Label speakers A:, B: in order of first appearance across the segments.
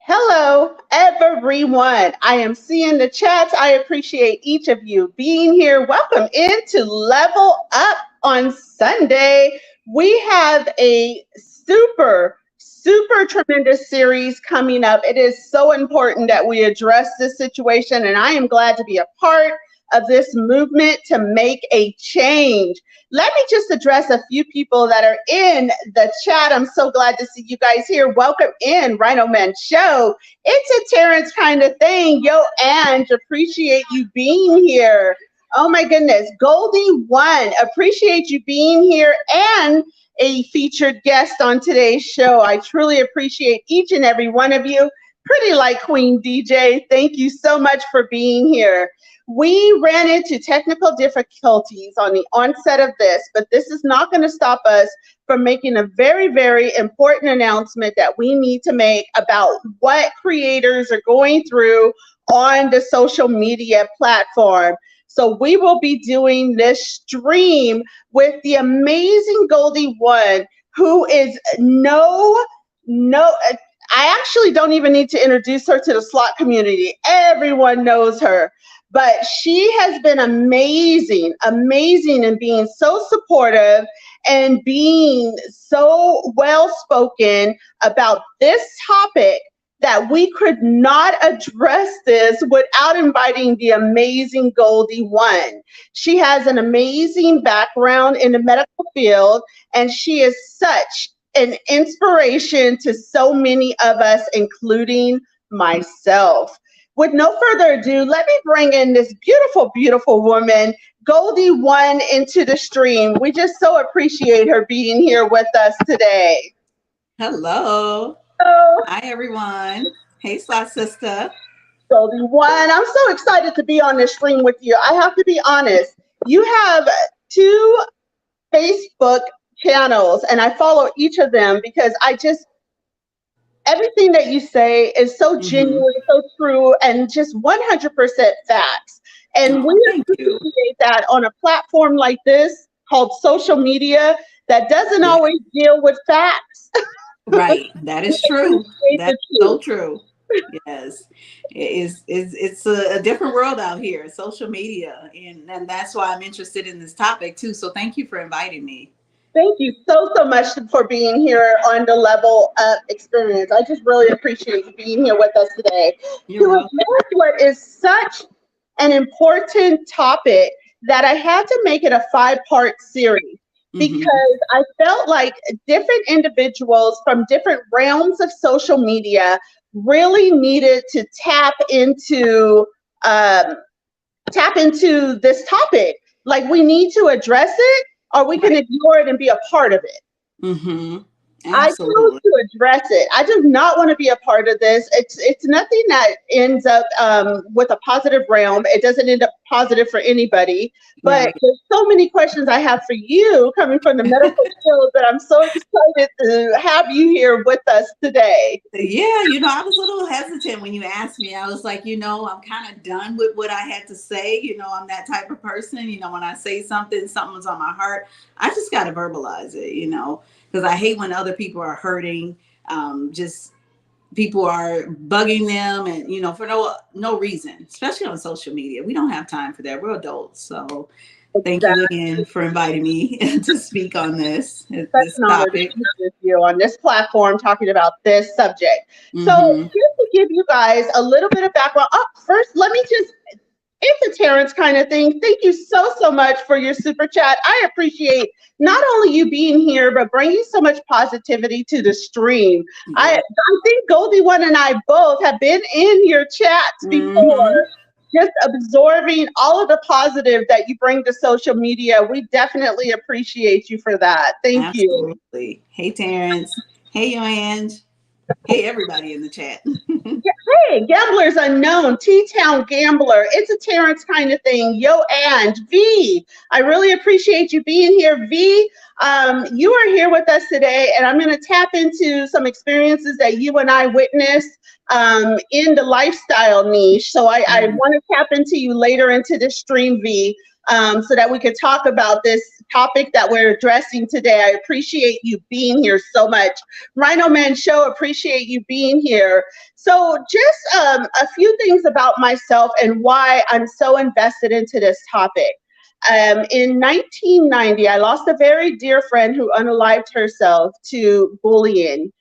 A: Hello, everyone. I am seeing the chats. I appreciate each of you being here. Welcome into Level Up on Sunday. We have a super tremendous series coming up. It is so important that we address this situation, and I am glad to be a part of this movement to make a change. Let me just address a few people that are in the chat. I'm so glad to see you guys here. Welcome in, Rhino Man Show. It's a Terrence kind of thing. Yo, Ange, appreciate you being here. Oh my goodness. Goldie One, appreciate you being here and a featured guest on today's show. I truly appreciate each and every one of you. Pretty like Queen DJ, thank you so much for being here. We ran into technical difficulties on the onset of this, but this is not going to stop us from making a very important announcement that we need to make about what creators are going through on the social media platform. So we will be doing this stream with the amazing Goldie One, who is I actually don't even need to introduce her to the slot community. Everyone knows her. But she has been amazing in being so supportive and being so well-spoken about this topic that we could not address this without inviting the amazing Goldie One. She has an amazing background in the medical field, and she is such an inspiration to so many of us, including myself. With no further ado, let me bring in this beautiful woman, Goldie One, into the stream. We just so appreciate her being here with us today.
B: Hello.
A: Hello.
B: Hi, everyone. Hey, Slot Sister.
A: Goldie One, I'm so excited to be on this stream with you. I have to be honest. You have 2 Facebook channels, and I follow each of them because everything that you say is so genuine, so true, and just 100% facts. And we appreciate that on a platform like this called social media that doesn't always deal with facts.
B: Right. That is true. That's so true. Yes. It's a different world out here, social media. And that's why I'm interested in this topic too. So thank you for inviting me.
A: Thank you so much for being here on the Level Up experience. I just really appreciate you being here with us today. To address what is such an important topic that I had to make it a 5-part series because I felt like different individuals from different realms of social media really needed to tap into this topic. Like, we need to address it, or we can ignore it and be a part of it. I chose to address it. I do not want to be a part of this. It's nothing that ends up with a positive realm. It doesn't end up positive for anybody. But there's so many questions I have for you coming from the medical field that I'm so excited to have you here with us today.
B: Yeah, I was a little hesitant when you asked me. I was like, I'm kind of done with what I had to say. I'm that type of person. When I say something's on my heart, I just got to verbalize it, because I hate when other people are hurting. Just people are bugging them and, for no reason, especially on social media. We don't have time for that. We're adults. So thank you again for inviting me to speak on this topic.
A: With you on this platform talking about this subject. So just to give you guys a little bit of background. First, let me it's a Terrence kind of thing. Thank you so much for your super chat. I appreciate not only you being here, but bringing so much positivity to the stream. I think Goldie One and I both have been in your chats before, just absorbing all of the positive that you bring to social media. We definitely appreciate you for that. Thank you.
B: Hey, Terrence. Hey, Ange. Hey, everybody in the chat.
A: Hey, Gamblers Unknown, T-Town Gambler. It's a Terrence kind of thing. Yo, Ange, V, I really appreciate you being here. V, you are here with us today, and I'm going to tap into some experiences that you and I witnessed in the lifestyle niche. So I want to tap into you later into this stream, V. so that we could talk about this topic that we're addressing today. I appreciate you being here so much. Rhino Man Show, appreciate you being here. So just a few things about myself and why I'm so invested into this topic. In 1990, I lost a very dear friend who unalived herself to bullying.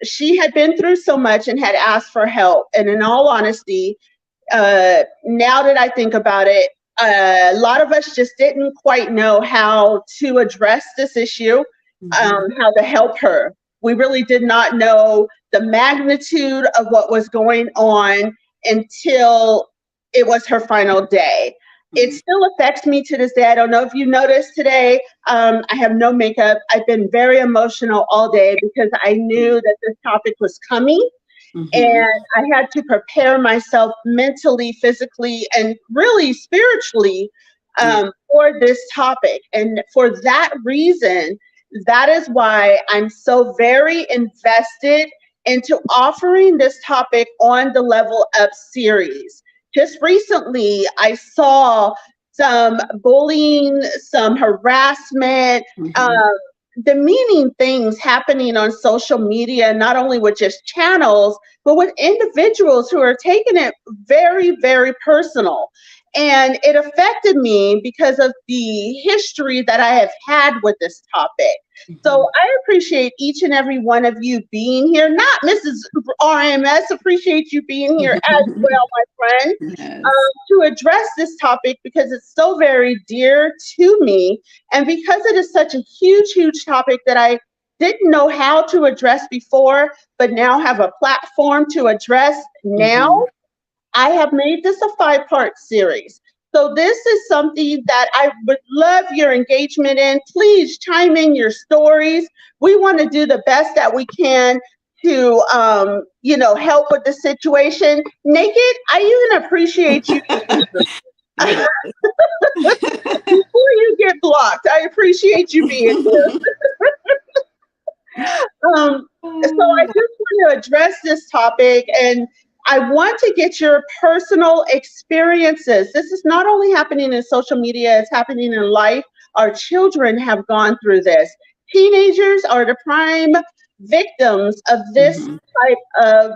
A: She had been through so much and had asked for help. And in all honesty, now that I think about it, a lot of us just didn't quite know how to address this issue, how to help her. We really did not know the magnitude of what was going on until it was her final day. It still affects me to this day. I don't know if you noticed today, I have no makeup. I've been very emotional all day because I knew that this topic was coming. And I had to prepare myself mentally, physically, and really spiritually for this topic. And for that reason, that is why I'm so very invested into offering this topic on the Level Up series. Just recently, I saw some bullying, some harassment, demeaning things happening on social media, not only with just channels, but with individuals who are taking it very, very personal. And it affected me because of the history that I have had with this topic. So I appreciate each and every one of you being here. Not Mrs. RMS, appreciate you being here as well, my friend, to address this topic because it's so very dear to me. And because it is such a huge, huge topic that I didn't know how to address before, but now have a platform to address now, I have made this a 5-part series. So this is something that I would love your engagement in. Please chime in your stories. We want to do the best that we can to, help with the situation. Naked, I even appreciate you. Before you get blocked, I appreciate you being here. So I just want to address this topic, and I want to get your personal experiences. This is not only happening in social media, it's happening in life. Our children have gone through this. Teenagers are the prime victims of this type of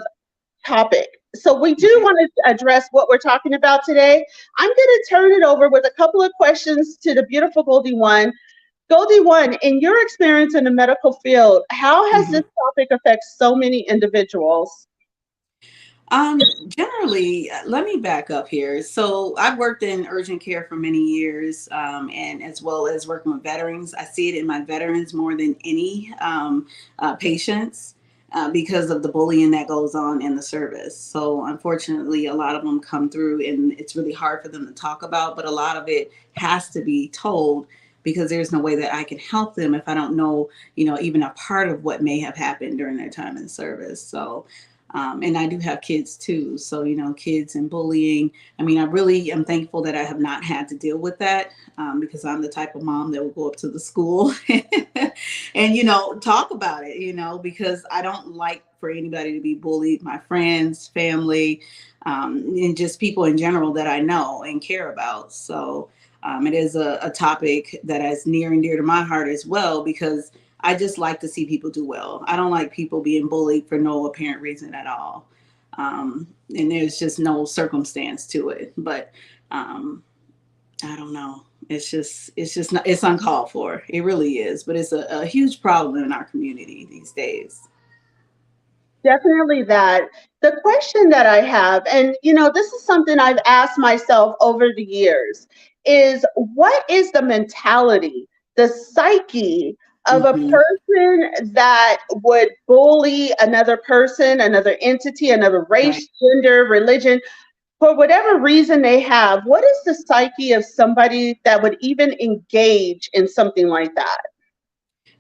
A: topic. So we do want to address what we're talking about today. I'm going to turn it over with a couple of questions to the beautiful Goldie One. Goldie One, in your experience in the medical field, how has this topic affected so many individuals?
B: Generally, let me back up here. So I've worked in urgent care for many years, and as well as working with veterans. I see it in my veterans more than any patients because of the bullying that goes on in the service. So unfortunately, a lot of them come through and it's really hard for them to talk about, but a lot of it has to be told because there's no way that I can help them if I don't know, even a part of what may have happened during their time in service. So and I do have kids too. So, kids and bullying. I mean, I really am thankful that I have not had to deal with that because I'm the type of mom that will go up to the school and, talk about it, because I don't like for anybody to be bullied, my friends, family, and just people in general that I know and care about. So it is a topic that is near and dear to my heart as well, because I just like to see people do well. I don't like people being bullied for no apparent reason at all. And there's just no circumstance to it. But I don't know. It's uncalled for. It really is. But it's a huge problem in our community these days.
A: Definitely that. The question that I have, and this is something I've asked myself over the years, is what is the mentality, the psyche of a person that would bully another person, another entity, another race, gender, religion, for whatever reason they have? What is the psyche of somebody that would even engage in something like that?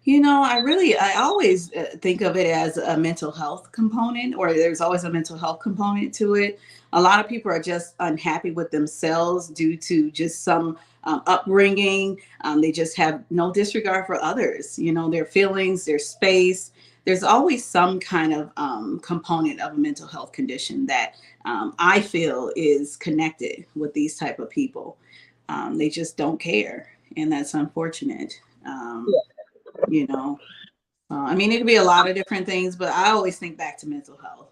B: I always think of it as a mental health component, or there's always a mental health component to it. A lot of people are just unhappy with themselves due to just some upbringing. They just have no disregard for others, their feelings, their space. There's always some kind of component of a mental health condition that I feel is connected with these type of people. They just don't care, and that's unfortunate. You know, I mean, it could be a lot of different things, but I always think back to mental health,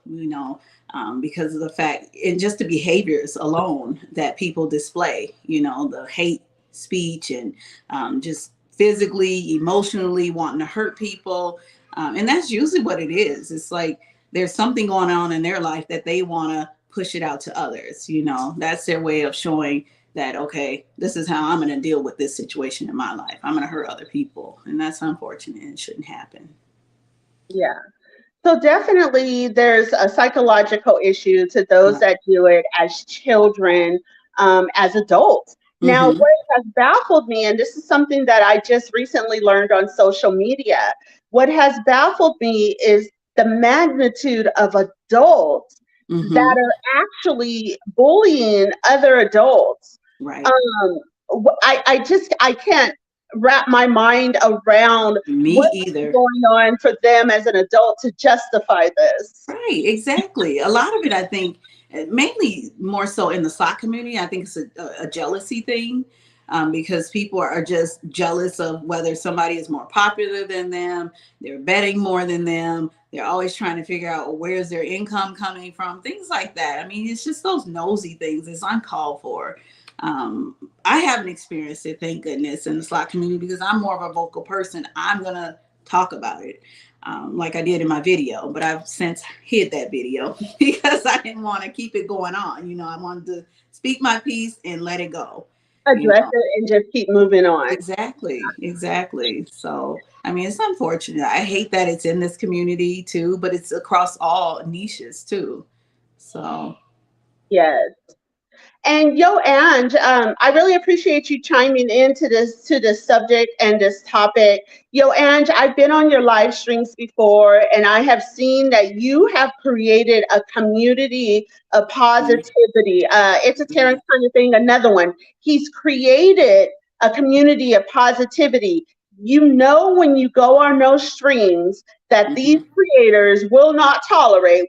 B: because of the fact and just the behaviors alone that people display, the hate speech and just physically, emotionally wanting to hurt people. And that's usually what it is. It's like there's something going on in their life that they want to push it out to others. That's their way of showing that, okay, this is how I'm going to deal with this situation in my life. I'm going to hurt other people. And that's unfortunate. It shouldn't happen.
A: Yeah. So definitely there's a psychological issue to those that do it as children, as adults. Now, what has baffled me, and this is something that I just recently learned on social media, what has baffled me is the magnitude of adults that are actually bullying other adults.
B: Right.
A: I can't wrap my mind around what's going on for them as an adult to justify this.
B: Right, exactly. A lot of it, I think, mainly more so in the SOC community, I think it's a jealousy thing. Because people are just jealous of whether somebody is more popular than them, they're betting more than them, they're always trying to figure out, well, where's their income coming from, things like that. I mean, it's just those nosy things. It's uncalled for. I haven't experienced it, thank goodness, in the SLOT community because I'm more of a vocal person. I'm going to talk about it like I did in my video, but I've since hid that video because I didn't want to keep it going on. I wanted to speak my piece and let it go.
A: Address it and just keep moving on.
B: Exactly. So, I mean, it's unfortunate. I hate that it's in this community too, but it's across all niches too. So,
A: yes. And Ange, I really appreciate you chiming into this subject and this topic. Ange, I've been on your live streams before, and I have seen that you have created a community of positivity. It's a Terrence kind of thing. Another one. He's created a community of positivity. When you go on those streams that these creators will not tolerate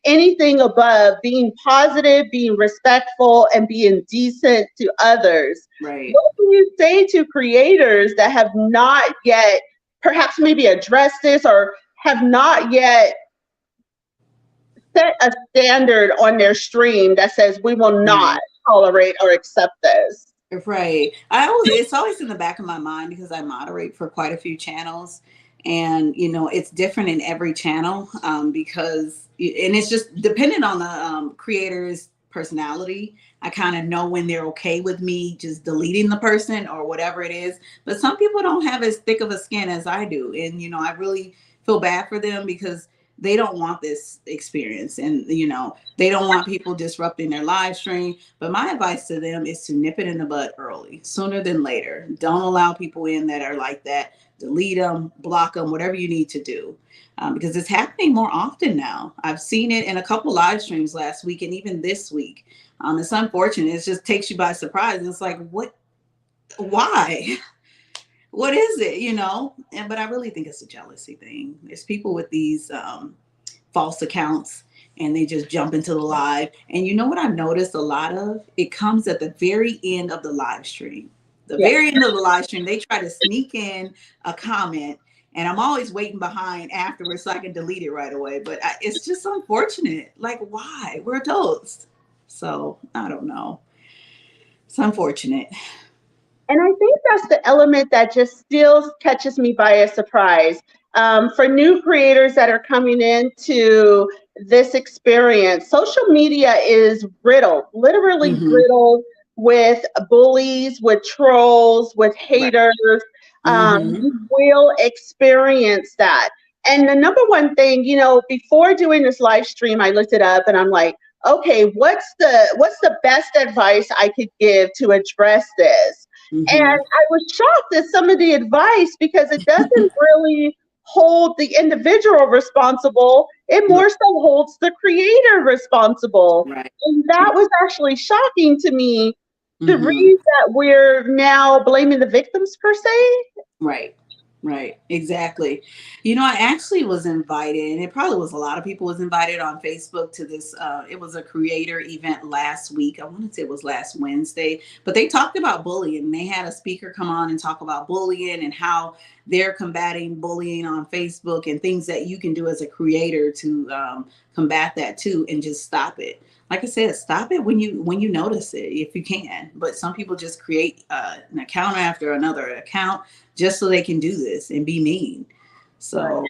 A: anything above being positive, being respectful, and being decent to others.
B: Right.
A: What can you say to creators that have not yet perhaps maybe addressed this or have not yet set a standard on their stream that says we will not tolerate or accept this?
B: Right. It's always in the back of my mind because I moderate for quite a few channels. And, it's different in every channel because it's just dependent on the creator's personality. I kind of know when they're okay with me just deleting the person or whatever it is. But some people don't have as thick of a skin as I do. And, I really feel bad for them because they don't want this experience and, they don't want people disrupting their live stream. But my advice to them is to nip it in the bud early, sooner than later. Don't allow people in that are like that. Delete them, block them, whatever you need to do. Because it's happening more often now. I've seen it in a couple live streams last week and even this week. It's unfortunate. It just takes you by surprise. And it's like, why? What is it, but I really think it's a jealousy thing. There's people with these false accounts and they just jump into the live. And you know what I've noticed a lot of? It comes at the very end of the live stream. Very end of the live stream, they try to sneak in a comment and I'm always waiting behind afterwards so I can delete it right away. But it's just unfortunate. Like, why? We're adults. So I don't know. It's unfortunate.
A: And I think that's the element that just still catches me by a surprise. For new creators that are coming into this experience, social media is riddled, literally riddled with bullies, with trolls, with haters. You will experience that. And the number one thing, before doing this live stream, I looked it up and I'm like, okay, what's the best advice I could give to address this? And I was shocked at some of the advice because it doesn't really hold the individual responsible. It more so holds the creator responsible. And that was actually shocking to me to read that we're now blaming the victims per se.
B: Right. Right, exactly. You know, I actually was invited, and it probably was a lot of people was invited on Facebook to this. It was a creator event last week. I want to say it was last Wednesday, but they talked about bullying. They had a speaker come on and talk about bullying and how they're combating bullying on Facebook and things that you can do as a creator to combat that too, and just stop it. Like I said, stop it when you notice it if you can. But some people just create an account after another account just so they can do this and be mean.
A: Right.
B: So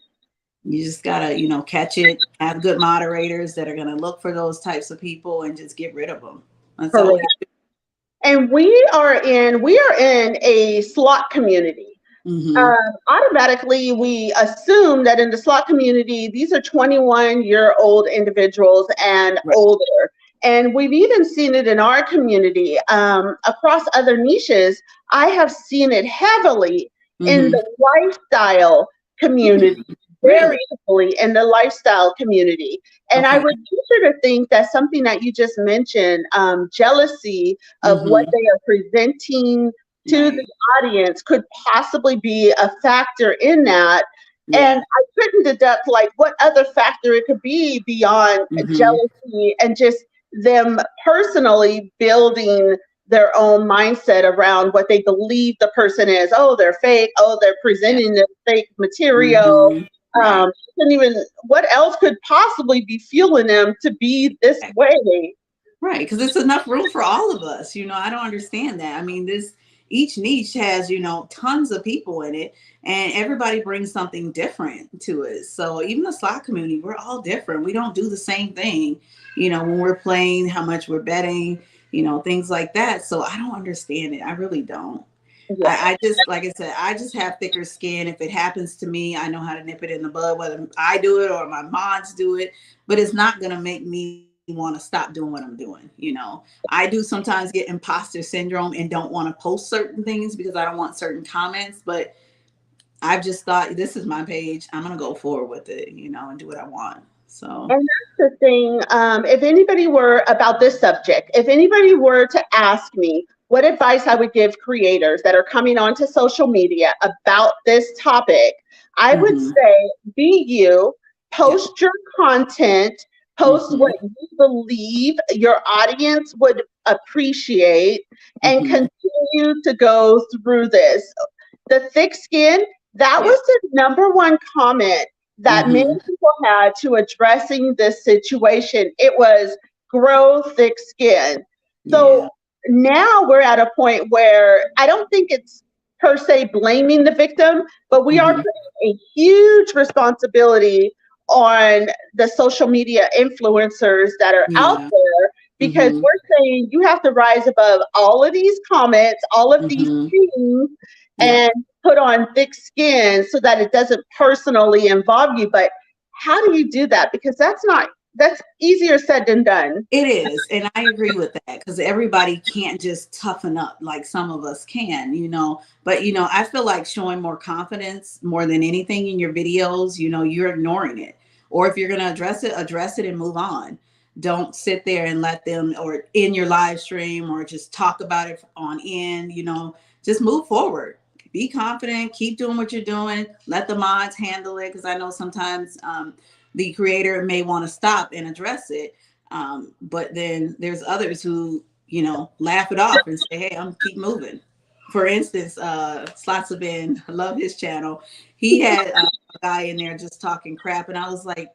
B: you just gotta, catch it, have good moderators that are gonna look for those types of people and just get rid of them. That's all
A: Correct.
B: you can
A: And we are in a slot community.
B: do. Mm-hmm.
A: Automatically, we assume that in the slot community, these are 21-year-old individuals and
B: Right.
A: older. And we've even seen it in our community. Across other niches, I have seen it heavily in
B: Mm-hmm.
A: the lifestyle community,
B: Really?
A: very heavily in the lifestyle community. And I
B: Okay.
A: would venture to think that something that you just mentioned, jealousy of what
B: Mm-hmm.
A: they are presenting to the
B: Right.
A: audience, could possibly be a factor in that. And
B: Yeah.
A: I couldn't deduct like what other factor it could be beyond
B: Mm-hmm.
A: jealousy and just them personally building their own mindset around what they believe the person is. Oh, they're fake. Oh, they're
B: Yeah.
A: presenting this fake material.
B: Mm-hmm. Right.
A: Couldn't even, what else could possibly be fueling them to be this way?
B: Right, because it's enough room for all of us. I don't understand that. I mean, this each niche has, tons of people in it, and everybody brings something different to it. So even the slot community, we're all different. We don't do the same thing, when we're playing, how much we're betting, things like that. So I don't understand it. I really don't.
A: Yeah.
B: I just, like I said, I just have thicker skin. If it happens to me, I know how to nip it in the bud, whether I do it or my mods do it, but it's not going to make me want to stop doing what I'm doing. I do sometimes get imposter syndrome and don't want to post certain things because I don't want certain comments, but I've just thought this is my page. I'm going to go forward with it, and do what I want. So,
A: And that's the thing. If anybody were about this subject, if anybody were to ask me what advice I would give creators that are coming onto social media about this topic, I would
B: mm-hmm.
A: say be you,
B: Yeah.
A: post your content, post
B: Mm-hmm.
A: what you believe your audience would appreciate, and
B: Mm-hmm.
A: continue to go through this. The thick skin, that
B: Yeah.
A: was the number one comment that many
B: Mm-hmm.
A: people had to addressing this situation. It was grow thick skin. So
B: Yeah.
A: now we're at a point where I don't think it's per se blaming the victim, but we are
B: Mm-hmm.
A: putting a huge responsibility on the social media influencers that are out
B: Yeah.
A: there, because
B: Mm-hmm.
A: we're saying you have to rise above all of these comments, all of these
B: Mm-hmm.
A: things,
B: Yeah.
A: and put on thick skin so that it doesn't personally involve you. But how do you do that? Because that's easier said than done.
B: It is, and I agree with that because everybody can't just toughen up like some of us can. But I feel like showing more confidence more than anything in your videos, you're ignoring it. Or if you're gonna address it and move on. Don't sit there and let them or in your live stream or just talk about it on just move forward. Be confident, keep doing what you're doing, let the mods handle it because I know sometimes the creator may want to stop and address it, but then there's others who, laugh it off and say, hey, I'm keep moving. For instance, Slots of I love his channel. He had a guy in there just talking crap. And I was like,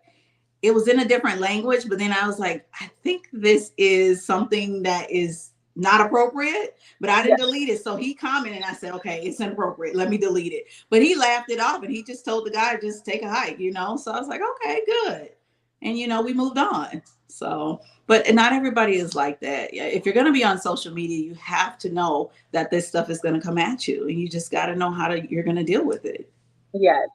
B: it was in a different language, but then I was like, I think this is something that is not appropriate, but I
A: Yeah.
B: didn't delete it. So he commented and I said, okay, it's inappropriate. Let me delete it. But he laughed it off and he just told the guy, just take a hike. So I was like, okay, good. And, we moved on. So, but not everybody is like that. Yeah. If you're going to be on social media, you have to know that this stuff is going to come at you and you just got to know you're going to deal with it.
A: Yes.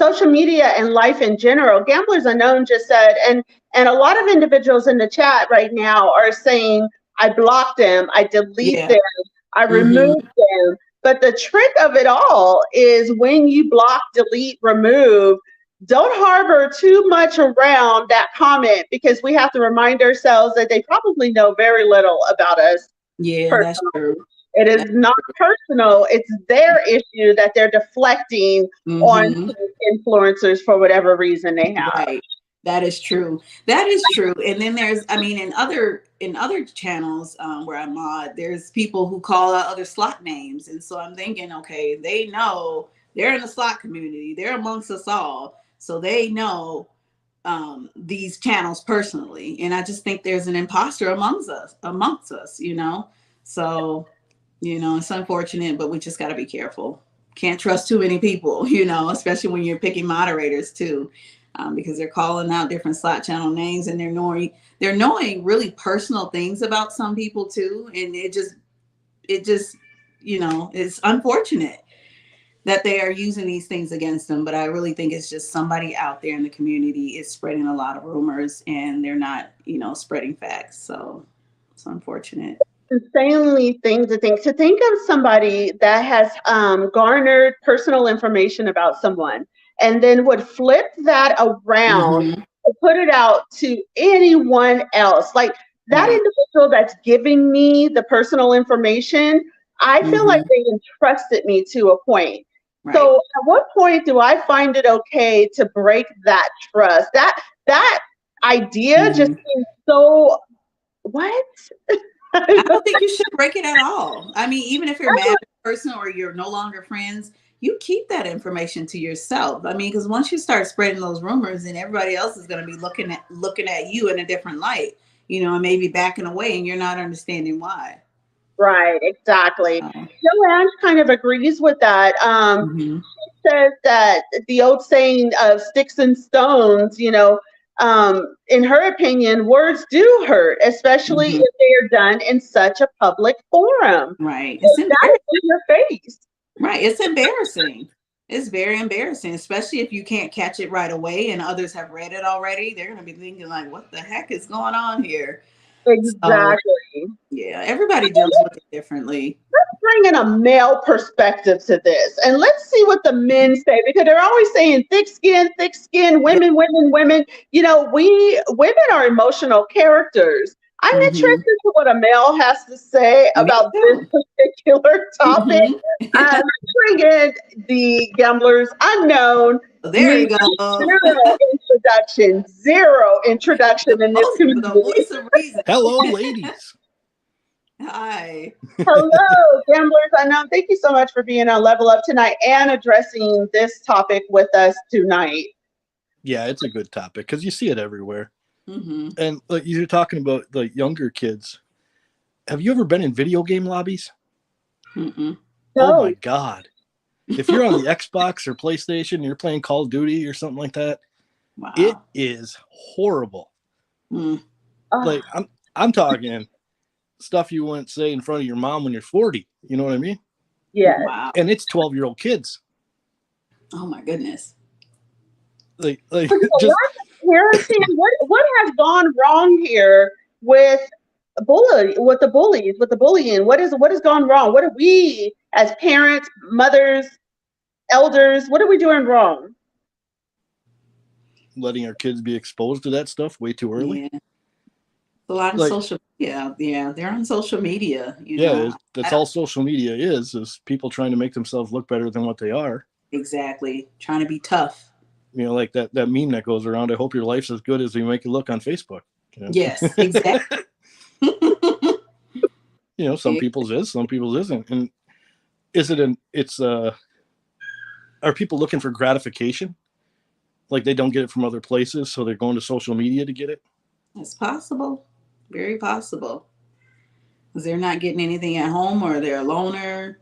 A: Social media and life in general. Gamblers Unknown just said, and a lot of individuals in the chat right now are saying, I blocked them, I delete
B: Yeah.
A: them, I
B: Mm-hmm.
A: remove them. But the trick of it all is when you block, delete, remove, don't harbor too much around that comment, because we have to remind ourselves that they probably know very little about us
B: Yeah, that's
A: personally.
B: true.
A: It is not personal. It's their issue that they're deflecting on
B: Mm-hmm.
A: influencers for whatever reason they have.
B: Right. That is true. That is true. And then there's, I mean, in other channels where I'm on, there's people who call out other slot names, and so I'm thinking, okay, they know they're in the slot community. They're amongst us all, so they know these channels personally. And I just think there's an imposter amongst us. So it's unfortunate, but we just got to be careful. Can't trust too many people, especially when you're picking moderators too. Because they're calling out different slot channel names, and they're knowing really personal things about some people too. And it just, it's unfortunate that they are using these things against them. But I really think it's just somebody out there in the community is spreading a lot of rumors, and they're not, spreading facts. So it's unfortunate.
A: Insanely thing to think of somebody that has garnered personal information about someone and then would flip that around
B: Mm-hmm.
A: to put it out to anyone else. Like that
B: Right.
A: individual that's giving me the personal information, I feel like
B: Mm-hmm.
A: they entrusted me to a point.
B: Right.
A: So at what point do I find it okay to break that trust? That idea just
B: Mm-hmm.
A: seems so, what?
B: I don't think you should break it at all. I mean, even if you're mad at the person or you're no longer friends, you keep that information to yourself. I mean, because once you start spreading those rumors, then everybody else is going to be looking at you in a different light, and maybe backing away, and you're not understanding why.
A: Right, exactly.
B: So,
A: Joanne kind of agrees with that.
B: mhm.
A: Says that the old saying of sticks and stones, in her opinion, words do hurt, especially
B: Mhm.
A: if they are done in such a public forum.
B: Right.
A: So
B: It's
A: that
B: embarrassing.
A: is in your face.
B: Right. It's embarrassing. It's very embarrassing, especially if you can't catch it right away and others have read it already. They're going to be thinking like, what the heck is going on here? So
A: Exactly.
B: yeah, everybody deals with it differently.
A: Bring in a male perspective to this, and let's see what the men say, because they're always saying thick skin,
B: Yeah.
A: women, women, women. We women are emotional characters. I'm
B: Hmm.
A: interested to what a male has to say
B: Me
A: about this
B: too.
A: particular topic.
B: Hmm.
A: Let's bring in the Gamblers Unknown.
B: There you
A: Needs
B: go.
A: zero introduction in this
B: The
A: community.
B: voice of reason.
C: Hello, ladies.
B: Hi.
A: Hello, Gamblers Unknown. Thank you so much for being on Level Up tonight and addressing this topic with us tonight.
C: Yeah, it's a good topic because you see it everywhere.
B: Hmm.
C: And like you're talking about the younger kids. Have you ever been in video game lobbies?
B: Mm-mm.
C: Oh
A: So,
C: my God. If you're on the Xbox or PlayStation and you're playing Call of Duty or something like that,
B: Wow.
C: it is horrible.
B: Mm.
C: Like I'm talking stuff you wouldn't say in front of your mom when you're 40. You know what I mean?
A: yes.
B: Wow.
C: And it's 12-year-old kids.
B: Oh my goodness.
C: Like
A: A
C: just
A: lot of parenting. What has gone wrong here with the bullies, with the bullying? What has gone wrong? What are we as parents, mothers, elders? What are we doing wrong?
C: letting our kids be exposed to that stuff way too early.
B: Yeah. A lot of
C: Like,
B: social media. Yeah, they're on social media.
C: That's all social media is people trying to make themselves look better than what they are.
B: Exactly. Trying to be tough.
C: Like that meme that goes around. I hope your life's as good as you make it look on Facebook.
B: Yes, exactly.
C: Some people's is, some people's isn't. And are people looking for gratification? Like they don't get it from other places, so they're going to social media to get it?
B: It's possible. Very possible. Because they're not getting anything at home, or they're a loner.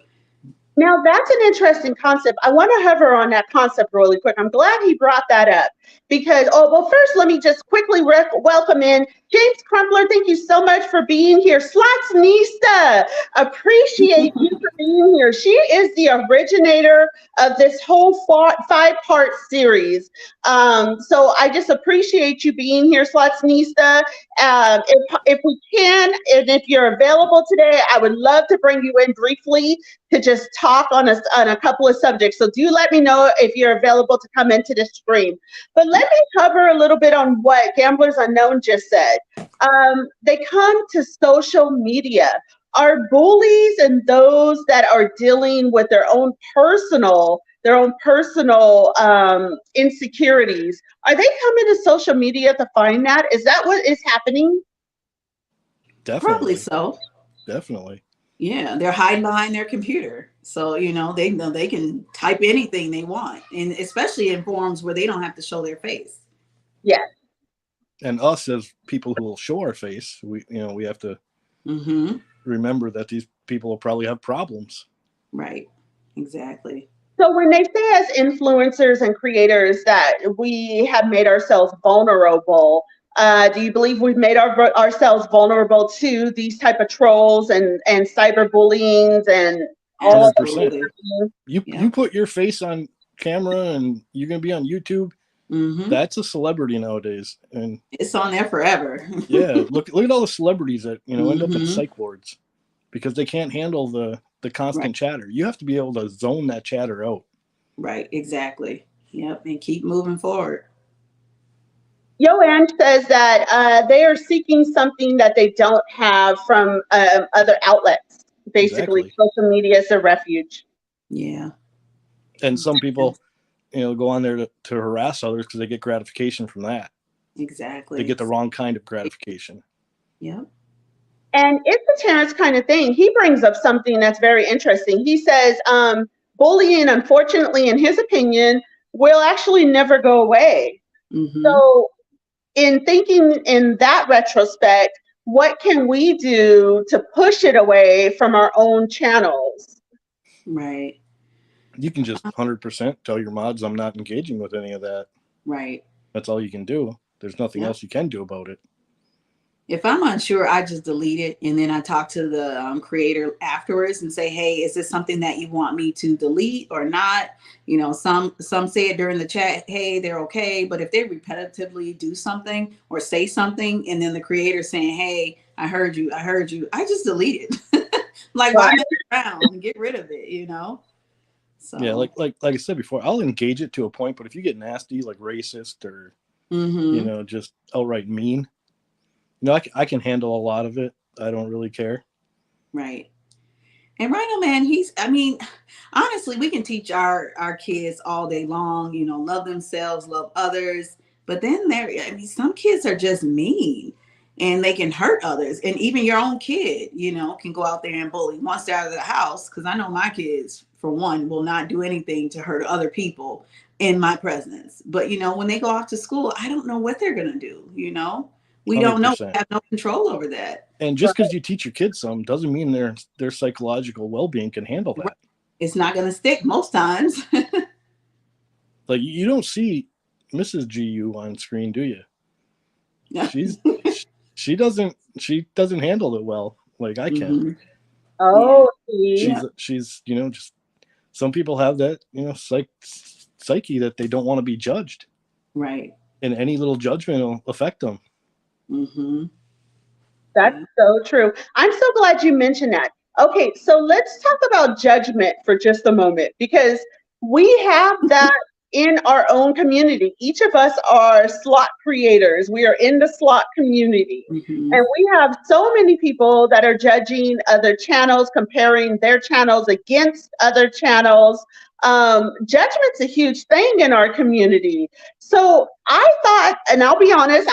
A: Now, that's an interesting concept. I want to hover on that concept really quick. I'm glad he brought that up because, first, let me just quickly welcome in James Crumpler. Thank you so much for being here. Slotsnista, appreciate you for being here. She is the originator of this whole 5-part series. So I just appreciate you being here, Slotsnista. If we can, and if you're available today, I would love to bring you in briefly to just talk on a couple of subjects. So do let me know if you're available to come into the stream. But let me cover a little bit on what Gamblers Unknown just said. They come to social media. are bullies and those that are dealing with their own personal insecurities, are they coming to social media to find that? Is that what is happening?
B: Probably
C: Definitely.
B: so.
C: Definitely.
B: Yeah, they're hiding behind their computer. So, they know they can type anything they want. And especially in forums where they don't have to show their face.
A: Yeah.
C: And us as people who will show our face, we have to remember that these people will probably have problems.
B: Right. Exactly.
A: So when they say as influencers and creators that we have made ourselves vulnerable, do you believe we've made ourselves vulnerable to these type of trolls and cyberbullying and all of
C: 100%.
A: that?
C: You put your face on camera and you're going to be on YouTube. That's a celebrity nowadays, and
B: it's on there forever.
C: Yeah, look at all the celebrities that end up in psych wards because they can't handle the constant chatter. You have to be able to zone that chatter out.
B: Right, exactly. Yep, and keep moving forward.
A: Joanne says that they are seeking something that they don't have from other outlets. Basically, social media is a refuge.
B: Yeah.
C: And some people, go on there to harass others because they get gratification from that.
B: Exactly.
C: They get the wrong kind of gratification.
B: Yep.
A: And it's a Terrence kind of thing. He brings up something that's very interesting. He says, bullying, unfortunately, in his opinion, will actually never go away. So in thinking in that retrospect, what can we do to push it away from our own channels?
B: Right.
C: You can just 100% tell your mods, I'm not engaging with any of that.
B: Right.
C: That's all you can do. There's nothing else you can do about it.
B: If I'm unsure, I just delete it. And then I talk to the creator afterwards and say, hey, is this something that you want me to delete or not? Some say it during the chat, hey, they're okay. But if they repetitively do something or say something, and then the creator saying, hey, I heard you, I just delete it. Like, why mess around and get rid of it, So.
C: Yeah, like I said before, I'll engage it to a point, but if you get nasty, like racist or, just outright mean, I can handle a lot of it. I don't really care.
B: Right. And Rhino Man, honestly, we can teach our kids all day long, love themselves, love others. But then some kids are just mean and they can hurt others. And even your own kid, can go out there and bully once they're out of the house. Because I know my kids, for one, will not do anything to hurt other people in my presence. But, when they go off to school, I don't know what they're going to do, We 100%. Don't know. We have no control over that.
C: And just because you teach your kids some doesn't mean their psychological well-being can handle that.
B: It's not going to stick most times.
C: Like, you don't see Mrs. GU on screen, do you?
B: Yeah.
C: She doesn't handle it well like I can.
A: Oh,
C: she's just some people have that psyche that they don't want to be judged.
B: Right.
C: And any little judgment will affect them.
A: That's so true. I'm so glad you mentioned that. Okay, so let's talk about judgment for just a moment, because we have that in our own community. Each of us are slot creators. We are in the slot community. And we have so many people that are judging other channels, comparing their channels against other channels. Judgment's a huge thing in our community. So I thought, and I'll be honest,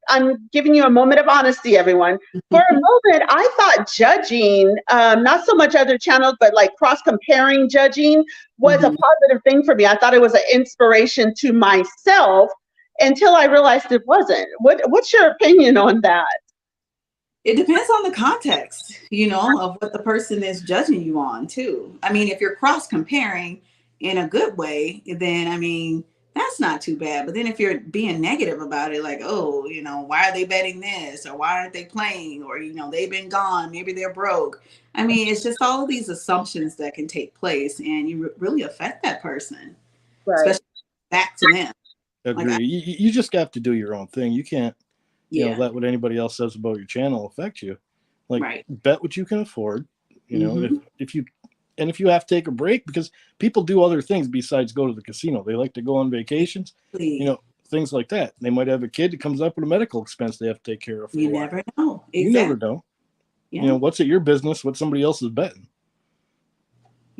A: I'm giving you a moment of honesty, everyone. For a moment, I thought judging, not so much other channels, but like cross-comparing judging was a positive thing for me. I thought it was an inspiration to myself until I realized it wasn't. What's your opinion on that?
B: It depends on the context, of what the person is judging you on too. If you're cross-comparing in a good way, then, that's not too bad. But then if you're being negative about it, like, oh, why are they betting this? Or why aren't they playing? Or, they've been gone. Maybe they're broke. It's just all of these assumptions that can take place, and you really affect that person, especially back to them.
C: Agree.
B: Like
C: you just have to do your own thing. You can't let what anybody else says about your channel affect you. Like, bet what you can afford. If you have to take a break, because people do other things besides go to the casino. They like to go on vacations, things like that. They might have a kid that comes up with a medical expense they have to take care of.
B: You never know. Exactly.
C: You never know. You know, what's it your business what somebody else is betting?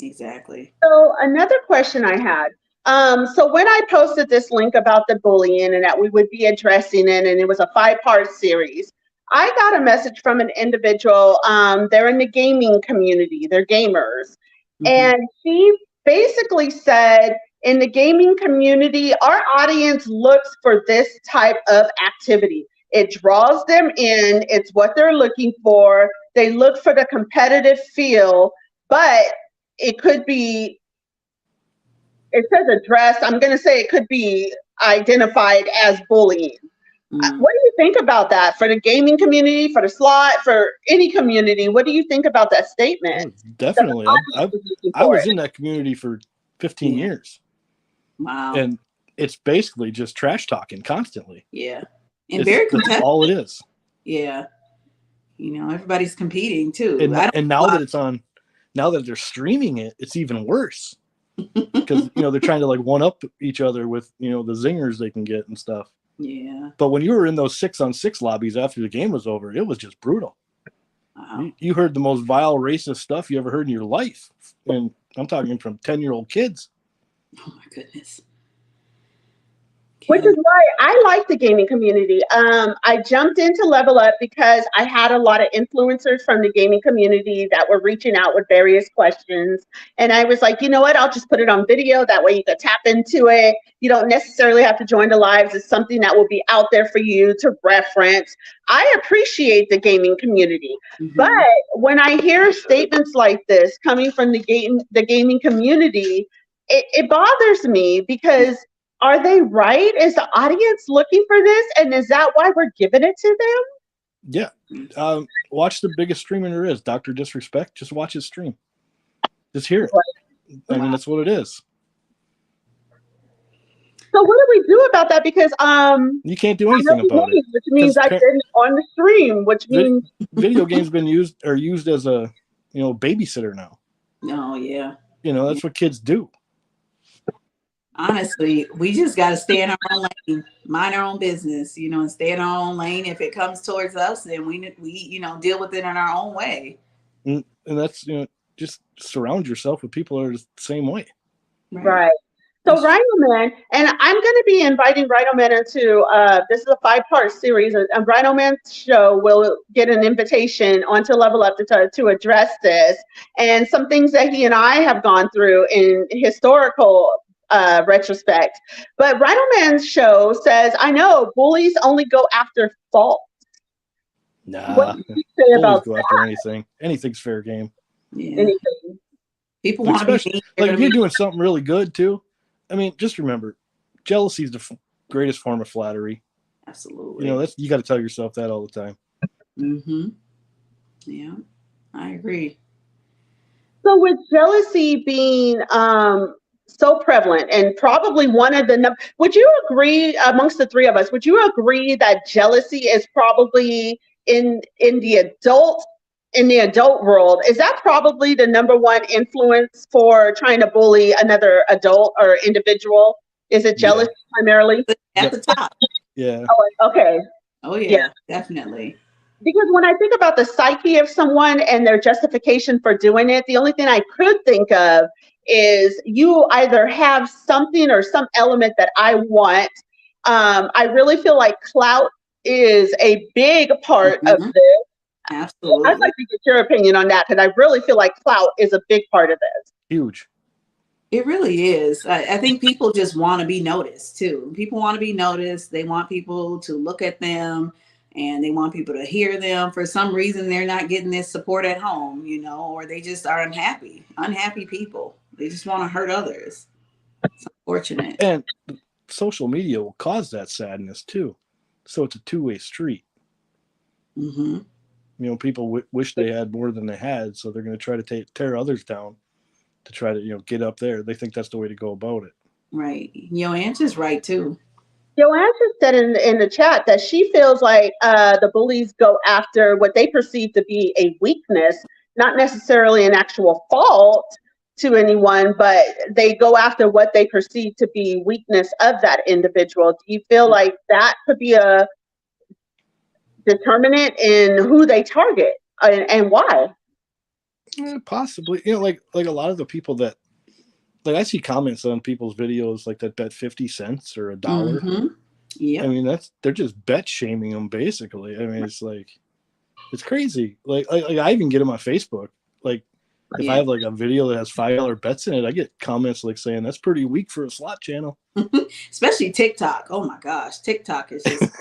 B: Exactly.
A: So another question I had. So when I posted this link about the bullying and that we would be addressing it, and it was a 5-part series, I got a message from an individual. They're in the gaming community. They're gamers. And she basically said, in the gaming community, our audience looks for this type of activity. It draws them in. It's what they're looking for. They look for the competitive feel, but it could be, it says addressed. I'm going to say it could be identified as bullying. What do you think about that for the gaming community, for the slot, for any community? What do you think about that statement?
C: Oh, definitely. I was in that community for 15 years.
B: Wow.
C: And it's basically just trash talking constantly.
B: Yeah. And very competitive.
C: That's all it is.
B: Yeah. You know, everybody's competing too.
C: And now that it's on, now that they're streaming it, it's even worse. Because, you know, they're trying to like one up each other with, you know, the zingers they can get and stuff.
B: Yeah.
C: But when you were in those 6-on-6 lobbies after the game was over, it was just brutal. Wow. You heard the most vile racist stuff you ever heard in your life. And I'm talking from 10-year-old kids.
B: Oh my goodness.
A: Which is why I like the gaming community. I jumped into Level Up because I had a lot of influencers from the gaming community that were reaching out with various questions. And I was like, you know what, I'll just put it on video. That way you can tap into it. You don't necessarily have to join the lives. It's something that will be out there for you to reference. I appreciate the gaming community. But when I hear statements like this coming from the gaming community, it bothers me because are they right? Is the audience looking for this? And is that why we're giving it to them?
C: Yeah. Watch the biggest streamer there is, Dr. Disrespect. Just watch his stream. Just hear it. I mean, that's what it is.
A: So what do we do about that? Because
C: you can't do anything about it.
A: Which means I've been on the stream, which means
C: video games been used as a, you know, babysitter now.
B: Oh yeah.
C: You know, that's what kids do.
B: Honestly, we just got to stay in our own lane, mind our own business, you know, and stay in our own lane. If it comes towards us, then we you know, deal with it in our own way.
C: And that's, you know, just surround yourself with people that are the same way.
A: Right. So Rhino Man, and I'm going to be inviting Rhino Man into, this is a 5-part series, and Rhino Man's show will get an invitation onto Level Up to address this and some things that he and I have gone through in historical retrospect. But Rhino Man's show says, I know bullies only go after fault.
C: Nah,
A: what do you say about
C: go after anything. Anything's fair game.
B: Yeah.
A: Anything.
B: People want to be
C: like if you're doing something really good too. I mean, just remember, jealousy is the greatest form of flattery.
B: Absolutely.
C: You know, you got to tell yourself that all the time.
B: Yeah, I agree.
A: So with jealousy being so prevalent and probably one of the would you agree amongst the three of us, would you agree that jealousy is probably in the adult world, is that probably the #1 influence for trying to bully another adult or individual? Is it jealousy primarily?
B: At the top.
C: Yeah.
A: Oh, okay.
B: Oh yeah, definitely.
A: Because when I think about the psyche of someone and their justification for doing it, the only thing I could think of is you either have something or some element that I want. I really feel like clout is a big part of this.
B: Absolutely.
A: I'd like to get your opinion on that because I really feel like clout is a big part of this.
C: Huge.
B: It really is. I think people just want to be noticed too. People want to be noticed. They want people to look at them and they want people to hear them. For some reason, they're not getting this support at home, you know, or they just are unhappy people. They just want to hurt others. It's unfortunate.
C: And social media will cause that sadness too. So it's a two-way street. You know, people wish they had more than they had, so they're going to try to tear others down to try to, you know, get up there. They think that's the way to go about it.
B: Right. Joanne's right too.
A: Joanne just said in the chat that she feels like the bullies go after what they perceive to be a weakness, not necessarily an actual fault to anyone, but they go after what they perceive to be weakness of that individual. Do you feel like that could be a determinant in who they target? and why?
C: Possibly, you know, like a lot of the people that, like, I see comments on people's videos like that bet 50 cents or $1.
B: Mm-hmm. Yeah.
C: I mean, they're just bet shaming them basically. I mean, it's like, it's crazy. Like I even get them on Facebook. Like, if I have like a video that has $5 bets in it, I get comments like saying that's pretty weak for a slot channel.
B: Especially TikTok. Oh my gosh, TikTok is just.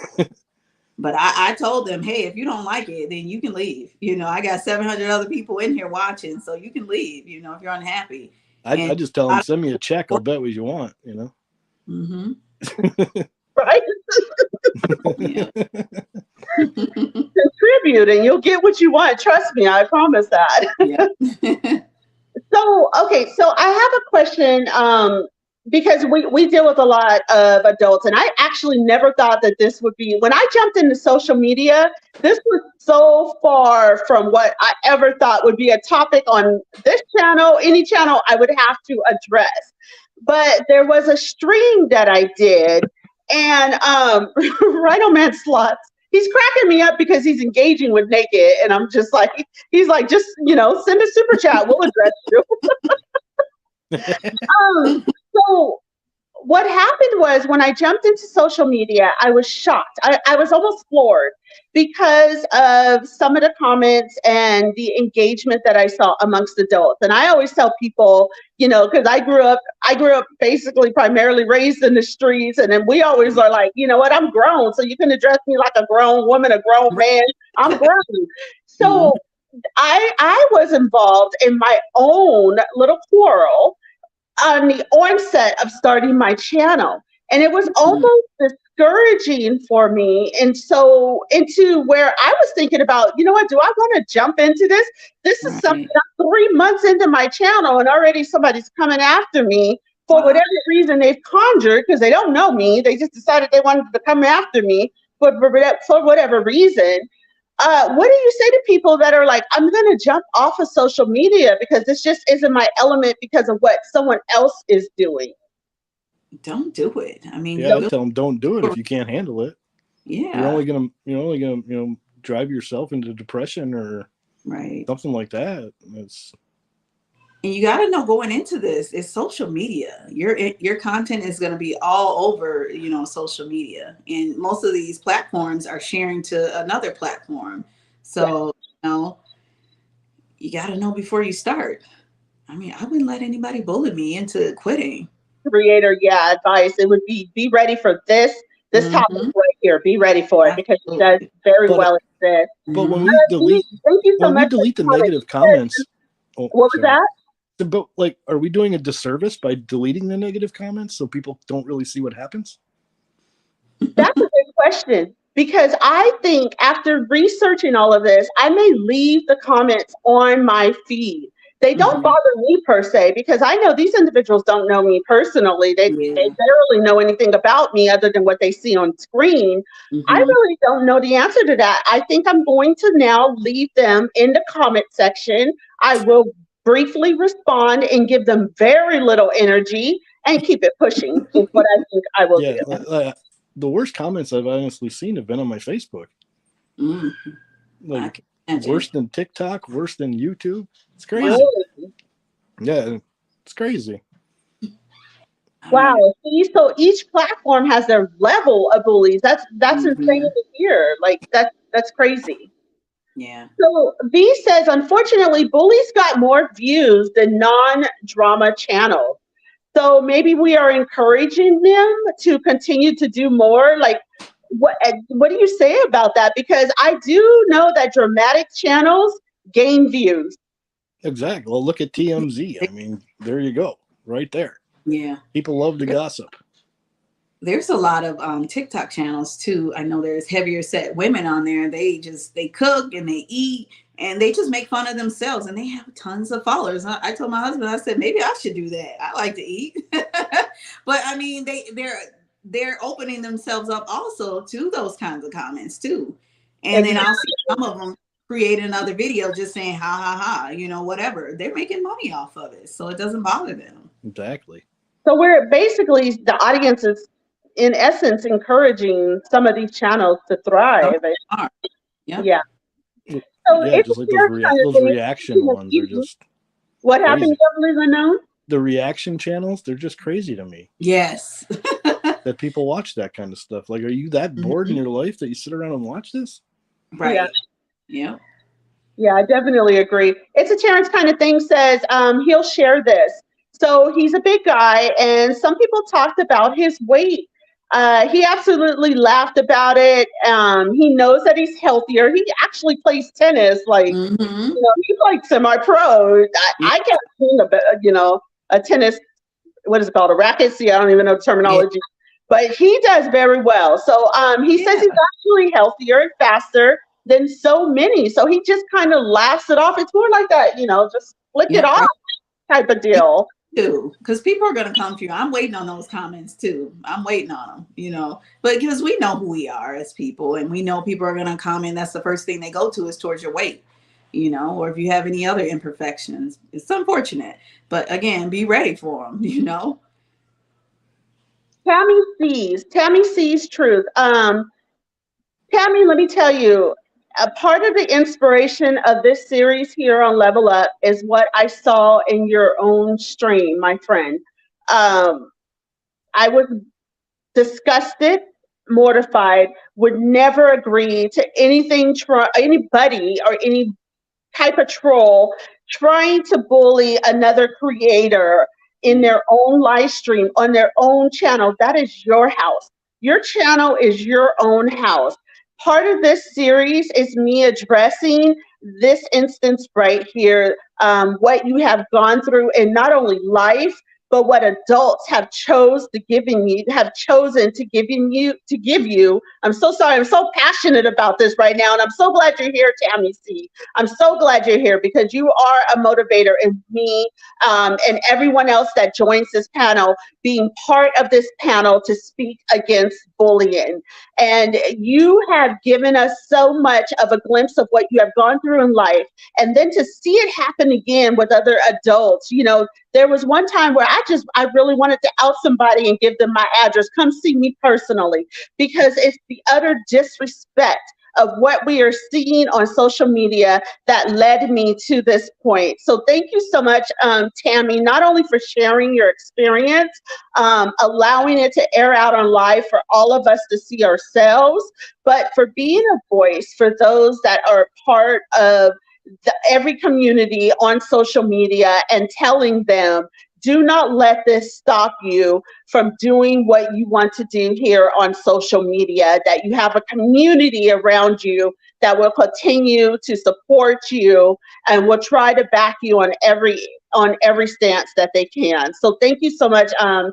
B: But I told them, hey, if you don't like it, then you can leave. You know, I got 700 other people in here watching, so you can leave. You know, if you're unhappy.
C: I just tell them, send me a check. I'll bet what you want. You know.
B: Mm-hmm.
A: Right. Contribute and you'll get what you want. Trust me, I promise that.
B: Yeah.
A: So, okay, so I have a question, because we deal with a lot of adults, and I actually never thought that this would be, when I jumped into social media, this was so far from what I ever thought would be a topic on this channel, any channel I would have to address. But there was a stream that I did, and Rhino Man Slots, he's cracking me up because he's engaging with Naked, and I'm just like, he's like, just, you know, send a super chat, we'll address you. So what happened was, when I jumped into social media, I was shocked. I was almost floored because of some of the comments and the engagement that I saw amongst adults. And I always tell people, you know, because I grew up basically primarily raised in the streets, and then we always are like, you know what, I'm grown, so you can address me like a grown woman, a grown man. I'm grown. So I was involved in my own little quarrel on the onset of starting my channel. And it was almost discouraging for me. And so into where I was thinking about, you know what, do I want to jump into this? This is something, I'm 3 months into my channel and already somebody's coming after me for whatever reason they've conjured, because they don't know me. They just decided they wanted to come after me for whatever reason. What do you say to people that are like, I'm going to jump off of social media because this just isn't my element because of what someone else is doing?
B: Don't do it. I mean,
C: yeah, I tell them, don't do it if you can't handle it.
B: Yeah,
C: you're only gonna drive yourself into depression or something like that.
B: And you got to know going into this, it's social media. Your content is going to be all over, you know, social media, and most of these platforms are sharing to another platform. So, you know, you got to know before you start. I mean, I wouldn't let anybody bully me into quitting.
A: Creator, advice, it would be ready for this topic right here. Be ready for it, because it does very well exist.
C: But when we delete, the negative comments,
A: what was that?
C: But like, are we doing a disservice by deleting the negative comments so people don't really see what happens?
A: That's a good question, because I think after researching all of this, I may leave the comments on my feed. They don't bother me per se, because I know these individuals don't know me personally. They barely know anything about me other than what they see on screen. I really don't know the answer to that. I think I'm going to now leave them in the comment section. I will briefly respond and give them very little energy and keep it pushing is what I think I will do.
C: The worst comments I've honestly seen have been on my Facebook. Like, worse than TikTok, worse than YouTube. It's crazy. Really? Yeah, it's crazy.
A: Wow. See, so each platform has their level of bullies. That's insane to hear. Like, that's crazy.
B: Yeah.
A: So V says, unfortunately, Bullies got more views than non-drama channels. So maybe we are encouraging them to continue to do more. Like, what do you say about that? Because I do know that dramatic channels gain views.
C: Exactly. Well, look at TMZ. I mean, there you go, right there.
B: Yeah.
C: People love to gossip.
B: There's a lot of TikTok channels too. I know there's heavier set women on there. They cook and they eat and they just make fun of themselves, and they have tons of followers. I told my husband, I said, maybe I should do that. I like to eat. But I mean, they're opening themselves up also to those kinds of comments too. And then I'll see some of them create another video just saying, ha, ha, ha, you know, whatever. They're making money off of it. So it doesn't bother them.
C: Exactly.
A: So we're basically, the audience is, in essence, encouraging some of these channels to thrive.
B: Yeah.
A: Yeah. So
C: yeah, just like those reaction ones are just
A: what
C: crazy.
A: happened, Beverly Unknown?
C: The reaction channels, they're just crazy to me.
B: Yes.
C: That people watch that kind of stuff. Like, are you that bored in your life that you sit around and watch this?
B: Right. Yeah.
A: Yeah, I definitely agree. It's a Terrence kind of thing. Says he'll share this. So he's a big guy, and some people talked about his weight. He absolutely laughed about it. He knows that he's healthier. He actually plays tennis, like he's like semi-pro. I can't sing a tennis. What is it called? A racket? See, I don't even know the terminology. But he does very well. So he says he's actually healthier and faster than so many. So he just kind of laughs it off. It's more like that, just flick it off type of deal.
B: Too, because people are going to come for you. I'm waiting on those comments too. I'm waiting on them, but because we know who we are as people, and we know people are going to comment. That's the first thing they go to is towards your weight, or if you have any other imperfections. It's unfortunate, but again, be ready for them,
A: Tammy sees truth. Tammy, let me tell you, a part of the inspiration of this series here on Level Up is what I saw in your own stream, my friend. I was disgusted, mortified, would never agree to anything, anybody or any type of troll trying to bully another creator in their own live stream, on their own channel. That is your house. Your channel is your own house. Part of this series is me addressing this instance right here, what you have gone through in not only life, but what adults have chosen to give you. I'm so sorry. I'm so passionate about this right now. And I'm so glad you're here, Tammy C. I'm so glad you're here because you are a motivator, and me and everyone else that joins this panel being part of this panel to speak against bullying. And you have given us so much of a glimpse of what you have gone through in life. And then to see it happen again with other adults, there was one time where I really wanted to out somebody and give them my address. Come see me personally, because it's the utter disrespect of what we are seeing on social media that led me to this point. So thank you so much, Tammy, not only for sharing your experience, allowing it to air out on live for all of us to see ourselves, but for being a voice for those that are part of every community on social media and telling them, do not let this stop you from doing what you want to do here on social media, that you have a community around you that will continue to support you and will try to back you on every stance that they can. So thank you so much,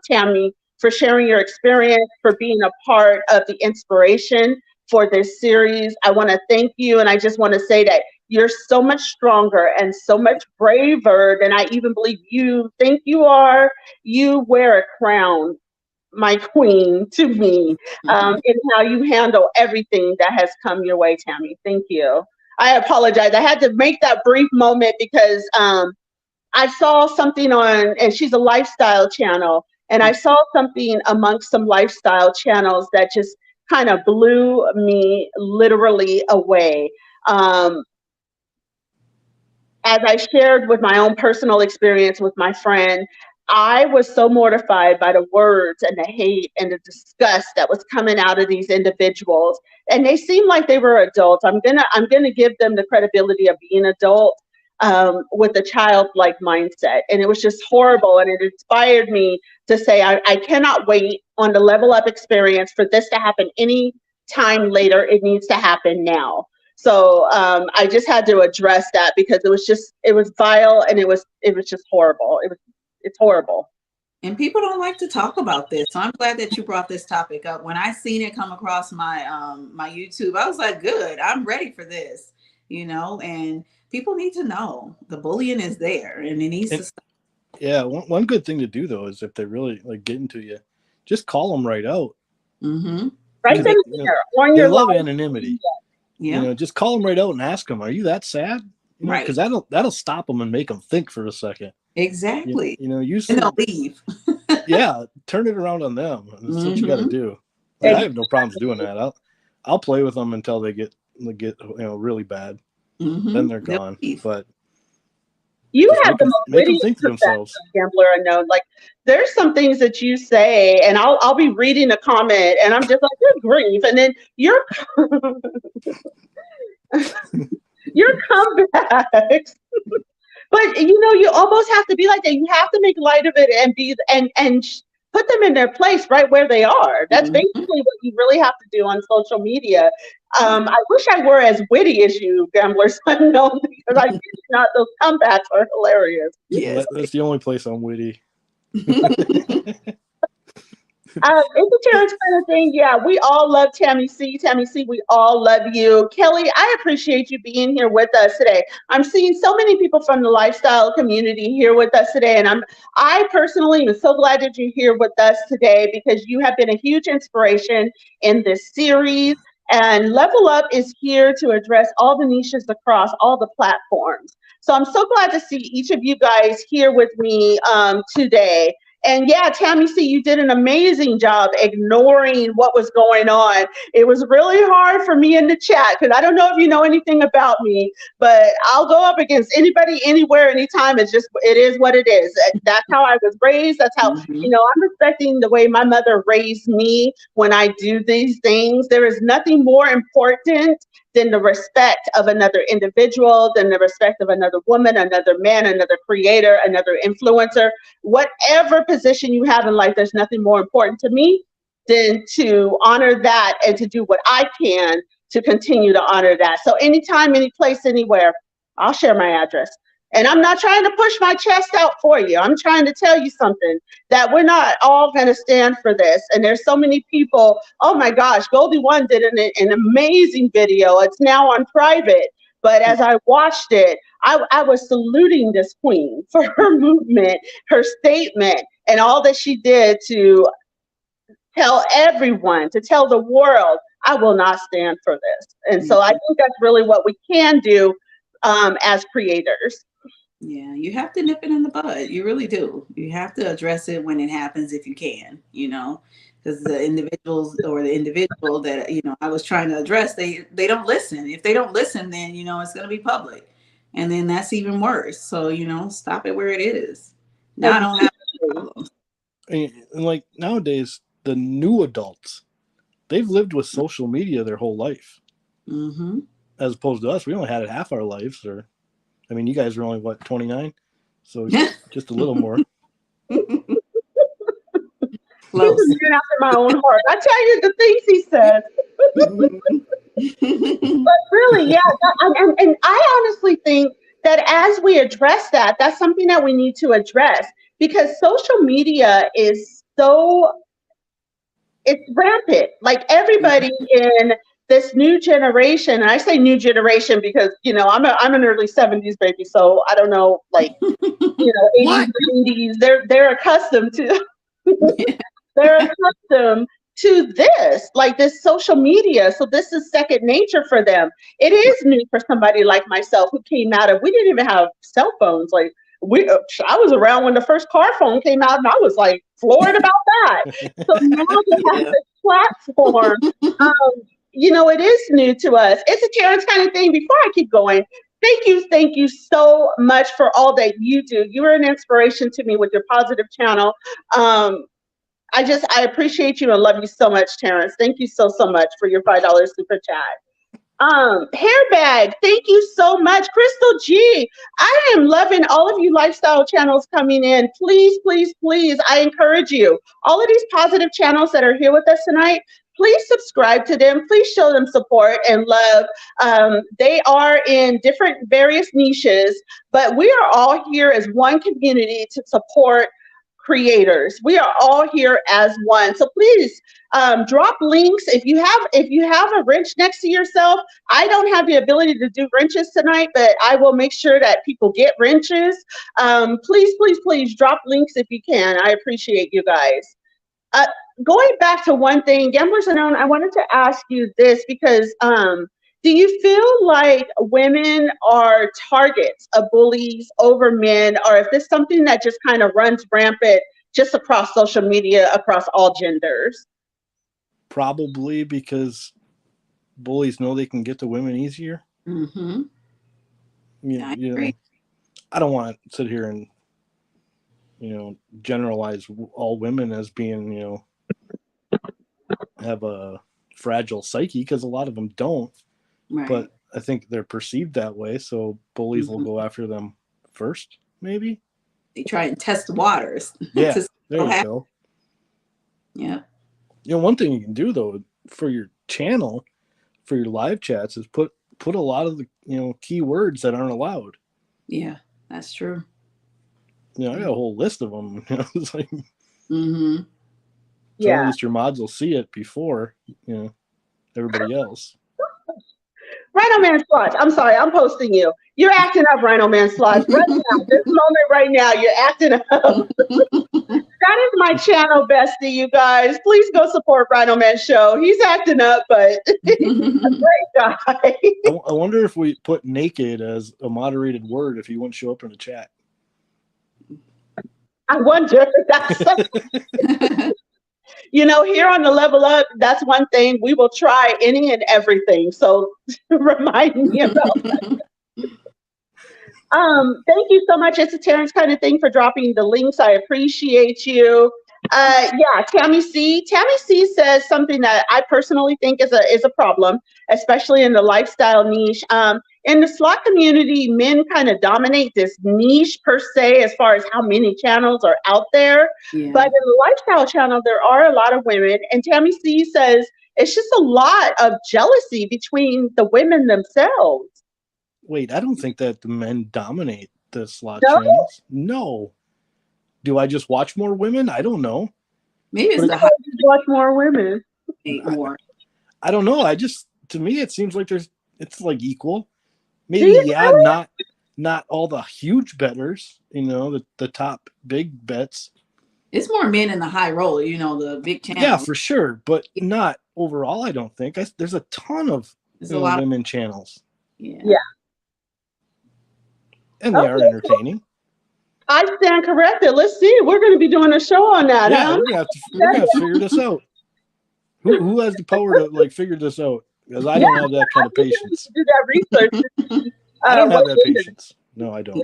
A: Tammy, for sharing your experience, for being a part of the inspiration for this series. I want to thank you, and I just want to say that you're so much stronger and so much braver than I even believe you think you are. You wear a crown, my queen, to me, in how you handle everything that has come your way, Tammy. Thank you. I apologize. I had to make that brief moment because I saw something and she's a lifestyle channel, and I saw something amongst some lifestyle channels that just kind of blew me literally away. As I shared with my own personal experience with my friend, I was so mortified by the words and the hate and the disgust that was coming out of these individuals. And they seemed like they were adults. I'm gonna give them the credibility of being adult with a childlike mindset. And it was just horrible. And it inspired me to say, I cannot wait on the Level Up experience for this to happen any time later. It needs to happen now. So I just had to address that because it was vile, and it was just horrible. It's horrible.
B: And people don't like to talk about this. So I'm glad that you brought this topic up. When I seen it come across my my YouTube, I was like, good, I'm ready for this, and people need to know the bullying is there and it needs to stop.
C: Yeah, one good thing to do though is if they really get into you, just call them right out.
B: Mm-hmm.
A: Right then there, on
C: your
A: love
C: anonymity.
B: Yeah.
C: Just call them right out and ask them, "Are you that sad?"
B: Right.
C: Because that'll stop them and make them think for a second.
B: Exactly.
C: And
B: they'll leave.
C: Yeah, turn it around on them. That's what you got to do. I have no problems doing that. I'll play with them until they get really bad. then they're gone. But
A: you have the most
C: make them think to themselves.
A: Gambler Unknown. Like, there's some things that you say, and I'll be reading a comment, and I'm just like, good grief. And then your comebacks. But you almost have to be like that. You have to make light of it and put them in their place right where they are. That's basically what you really have to do on social media. I wish I were as witty as you, Gamblers Unknown, because I did not. Those comebacks are hilarious.
C: Yes. That's the only place I'm witty.
A: It's a Terrence kind of thing. Yeah, we all love Tammy C. Tammy C, we all love you. Kelly, I appreciate you being here with us today. I'm seeing so many people from the lifestyle community here with us today, and I personally am so glad that you're here with us today because you have been a huge inspiration in this series. And Level Up is here to address all the niches across all the platforms. So I'm so glad to see each of you guys here with me today. And yeah, Tammy C, you did an amazing job ignoring what was going on. It was really hard for me in the chat because I don't know if you know anything about me, but I'll go up against anybody, anywhere, anytime. It is what it is. That's how I was raised. That's how, I'm respecting the way my mother raised me when I do these things. There is nothing more important than the respect of another individual, than the respect of another woman, another man, another creator, another influencer. Whatever position you have in life, there's nothing more important to me than to honor that and to do what I can to continue to honor that. So anytime, any place, anywhere, I'll share my address. And I'm not trying to push my chest out for you. I'm trying to tell you something, that we're not all going to stand for this. And there's so many people. Oh my gosh, Goldie One did an amazing video. It's now on private. But as I watched it, I was saluting this queen for her movement, her statement, and all that she did to tell everyone, to tell the world, I will not stand for this. And so I think that's really what we can do as creators.
B: Yeah, you have to nip it in the bud. You really do. You have to address it when it happens if you can, because the individuals or the individual that, I was trying to address, they don't listen. If they don't listen, then, it's going to be public. And then that's even worse. So, stop it where it is. Now I don't have problems.
C: And like nowadays, the new adults, they've lived with social media their whole life.
B: Mm-hmm.
C: As opposed to us, we only had it half our lives, you guys were only, 29? So just a little more.
A: Close. He's after my own heart. I tell you the things he says. But really, yeah. And I honestly think that as we address that, that's something that we need to address because social media is it's rampant. Like everybody in this new generation, and I say new generation because, I'm an early 70s baby, so I don't know, 80s, 90s, they're accustomed to, this social media. So this is second nature for them. It is new for somebody like myself who came out of, we didn't even have cell phones. I was around when the first car phone came out and I was floored about that. So now we have this platform. It is new to us. It's a Terrence kind of thing. Before I keep going, thank you so much for all that you do. You are an inspiration to me with your positive channel. I appreciate you and love you so much, Terrence. Thank you so much for your $5 super chat. Hairbag, thank you so much. Crystal G, I am loving all of you lifestyle channels coming in. Please, please, please, I encourage you. All of these positive channels that are here with us tonight, please subscribe to them. Please show them support and love. They are in different various niches, but we are all here as one community to support creators. We are all here as one. So please drop links. If you have a wrench next to yourself, I don't have the ability to do wrenches tonight, but I will make sure that people get wrenches. Please, please, please drop links if you can. I appreciate you guys. Going back to one thing, Gamblers Unknown, I wanted to ask you this because do you feel like women are targets of bullies over men, or if this something that just kind of runs rampant just across social media, across all genders?
C: Probably because bullies know they can get to women easier.
B: Mm-hmm.
C: I don't want to sit here and generalize all women as being have a fragile psyche, because a lot of them don't. Right. But I think they're perceived that way, so bullies will go after them first, maybe.
B: They try and test the waters.
C: Yeah, there you go.
B: Yeah.
C: One thing you can do, though, for your channel, for your live chats, is put a lot of the key words that aren't allowed.
B: Yeah, that's true.
C: I got a whole list of them. It's like,
A: yeah.
C: So at least your mods will see it before everybody else.
A: Rhino Man Sludge, I'm sorry, I'm posting you. You're acting up, Rhino Man Sludge. Right now, this moment right now, you're acting up. That is my channel bestie, you guys. Please go support Rhino Man Show. He's acting up, but he's a great guy.
C: I wonder if we put naked as a moderated word, if he wouldn't show up in the chat.
A: I wonder if that's here on the Level Up, that's one thing. We will try any and everything. So remind me about that. Thank you so much. It's a Terrence kind of thing for dropping the links. I appreciate you. Tammy C. Tammy C says something that I personally think is a problem, especially in the lifestyle niche. In the slot community, men kind of dominate this niche per se, as far as how many channels are out there. Yeah. But in the lifestyle channel, there are a lot of women. And Tammy C says it's just a lot of jealousy between the women themselves.
C: Wait, I don't think that the men dominate the slot channels. No. Do I just watch more women? I don't know.
B: Maybe it's
A: watch more women.
B: More.
C: I don't know. To me, it seems like it's like equal. Maybe not all the huge bettors. The top big bets.
B: It's more men in the high roller. The big channels.
C: Yeah, for sure, but not overall. I don't think. There's a ton of women channels.
A: Yeah.
C: And they are entertaining.
A: I stand corrected. Let's see. We're going to be doing a show on that.
C: Yeah, we're going to have to figure this out. Who has the power to figure this out? Because I don't have that kind of patience.
A: Do that research.
C: I don't have that patience. No, I don't.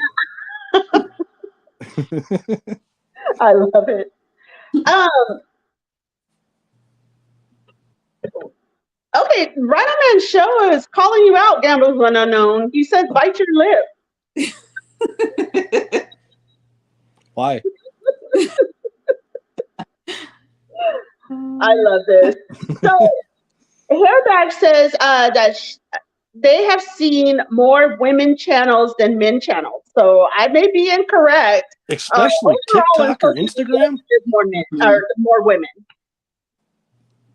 A: I love it. Okay, Rhino Man Show is calling you out, Gamblers When Unknown. He says, bite your lip.
C: Why?
A: I love this. So, Hairbag says that they have seen more women channels than men channels. So I may be incorrect.
C: Especially TikTok or Instagram?
A: There's more men or more women.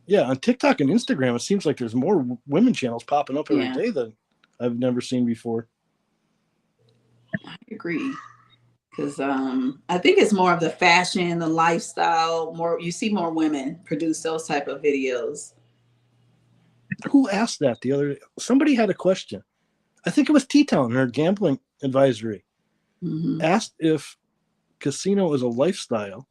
C: Yeah, on TikTok and Instagram, it seems like there's more women channels popping up every day than I've never seen before.
B: I agree. Because I think it's more of the fashion, the lifestyle. You see more women produce those type of videos.
C: Who asked that the other day? Somebody had a question. I think it was T-Town, her gambling advisory. Mm-hmm. Asked if casino is a lifestyle.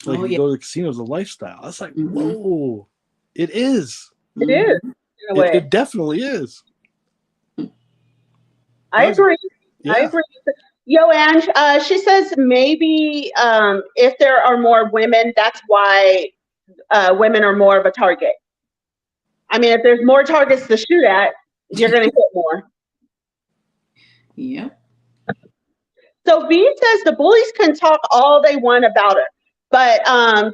C: Like you go to the casino is a lifestyle. I was like, whoa, it is.
A: It is. In a way.
C: It definitely is.
A: I agree. Yeah. I agree. Yo, Ange, she says maybe if there are more women, that's why women are more of a target. I mean, if there's more targets to shoot at, you're going to hit more.
B: Yeah.
A: So V says the bullies can talk all they want about her, but I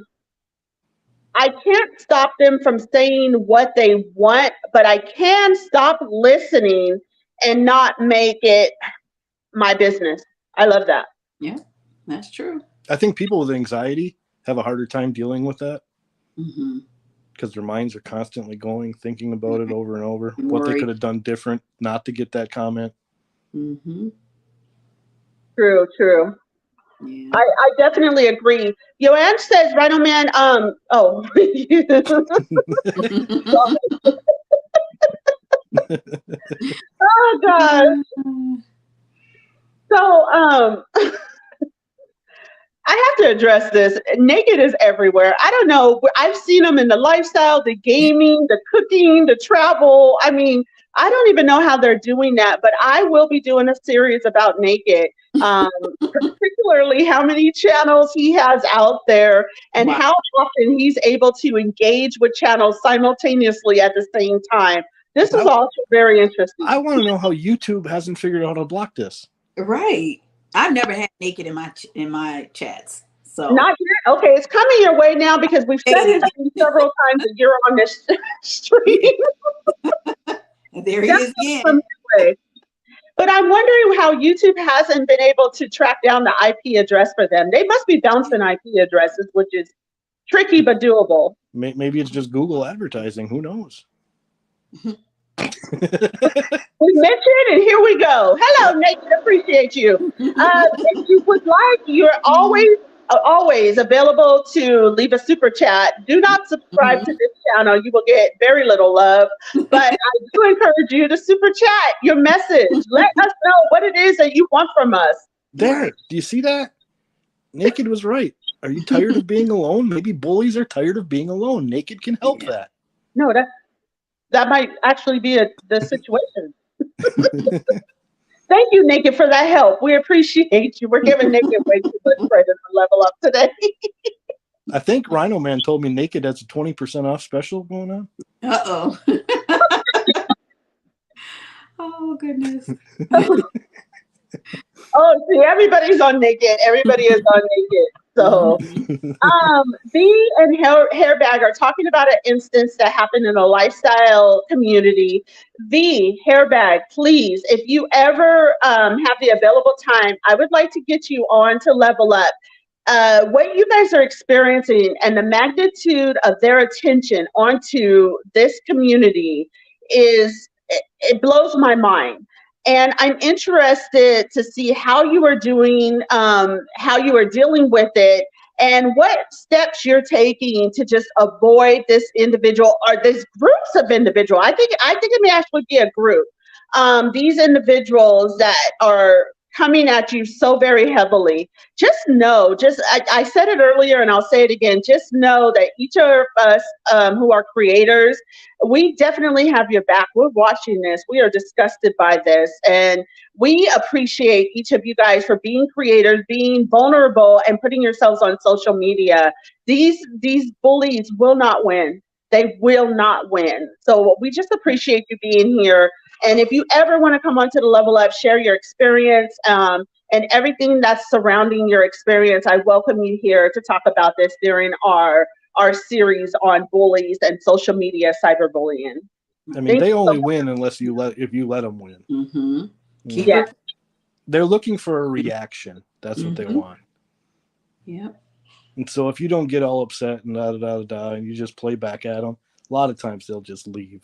A: can't stop them from saying what they want, but I can stop listening and not make it my business. I love that.
B: Yeah, that's true.
C: I think people with anxiety have a harder time dealing with that because their minds are constantly going, thinking about it over and over, what they could have done different not to get that comment.
A: True. Yeah. I definitely agree. Joanne says, Rhino Man, oh God. So, I have to address this. Naked is everywhere. I don't know. I've seen them in the lifestyle, the gaming, the cooking, the travel. I mean, I don't even know how they're doing that, but I will be doing a series about Naked, particularly how many channels he has out there and how often he's able to engage with channels simultaneously at the same time. This is also very interesting.
C: I want to know how YouTube hasn't figured out how to block this.
B: Right. I've never had Naked in my chats. So
A: not yet. Okay, it's coming your way now because we've said it several times that you're on this stream.
B: There he is again.
A: But I'm wondering how YouTube hasn't been able to track down the IP address for them. They must be bouncing IP addresses, which is tricky but doable.
C: Maybe it's just Google advertising. Who knows?
A: We mentioned, and here we go. Hello, Nate. Appreciate you. If you would like, you're always available to leave a super chat. Do not subscribe to this channel. You will get very little love. But I do encourage you to super chat your message. Let us know what it is that you want from us.
C: There. Do you see that? Naked was right. Are you tired of being alone? Maybe bullies are tired of being alone. Naked can help that.
A: No, that might actually be the situation. Thank you, Naked, for that help. We appreciate you. We're giving Naked way too much credit to level up today.
C: I think Rhino Man told me Naked has a 20% off special going on.
B: Uh-oh. Oh, goodness.
A: Oh, see, everybody's on Naked. Everybody is on Naked. So, V and Hairbag are talking about an instance that happened in a lifestyle community. V, Hairbag, please, if you ever have the available time, I would like to get you on to Level Up. What you guys are experiencing and the magnitude of their attention onto this community it blows my mind. And I'm interested to see how you are doing, how you are dealing with it, and what steps you're taking to just avoid this individual or these groups of individuals. I think it may actually be a group. These individuals that are coming at you so very heavily. Just know, I said it earlier and I'll say it again, just know that each of us who are creators, we definitely have your back. We're watching this. We are disgusted by this. And we appreciate each of you guys for being creators, being vulnerable and putting yourselves on social media. These bullies will not win. They will not win. So we just appreciate you being here. And if you ever want to come onto the Level Up, share your experience and everything that's surrounding your experience, I welcome you here to talk about this during our series on bullies and social media cyberbullying.
C: I mean, they only win if you let them win.
B: Mm-hmm.
A: Yeah.
C: They're looking for a reaction. That's what they want.
B: Yep.
C: And so if you don't get all upset and and you just play back at them, a lot of times they'll just leave.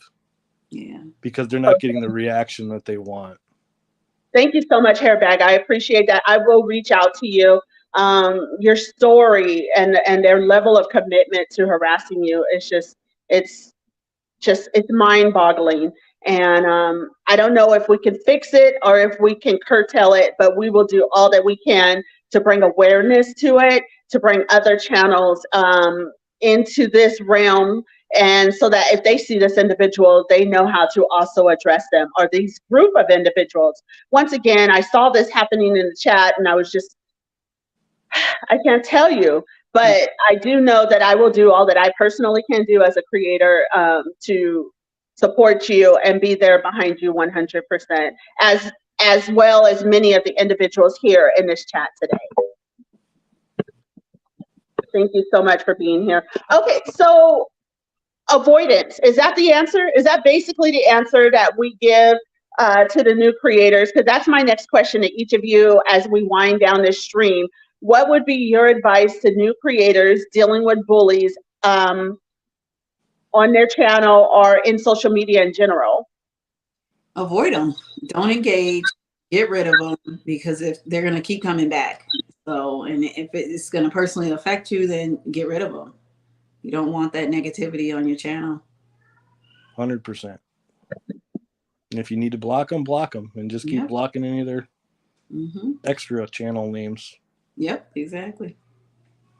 B: Yeah.
C: Because they're not getting the reaction that they want.
A: Thank you so much, Hairbag. I appreciate that. I will reach out to you. Your story and their level of commitment to harassing you is it's mind-boggling. And I don't know if we can fix it or if we can curtail it, but we will do all that we can to bring awareness to it, to bring other channels into this realm. And so that if they see this individual, they know how to also address them or these group of individuals. Once again, I saw this happening in the chat and I was just, I can't tell you, but I do know that I will do all that I personally can do as a creator to support you and be there behind you 100%, as well as many of the individuals here in this chat today. Thank you so much for being here. Okay, so avoidance, is that the answer? Is that basically the answer that we give to the new creators? Because that's my next question to each of you as we wind down this stream. What would be your advice to new creators dealing with bullies on their channel or in social media in general?
B: Avoid them. Don't engage. Get rid of them because if they're going to keep coming back. So, and if it's going to personally affect you, then get rid of them. You don't want that negativity on your channel.
C: 100%. And if you need to block them, and just keep blocking any of their extra channel names.
B: Yep, exactly.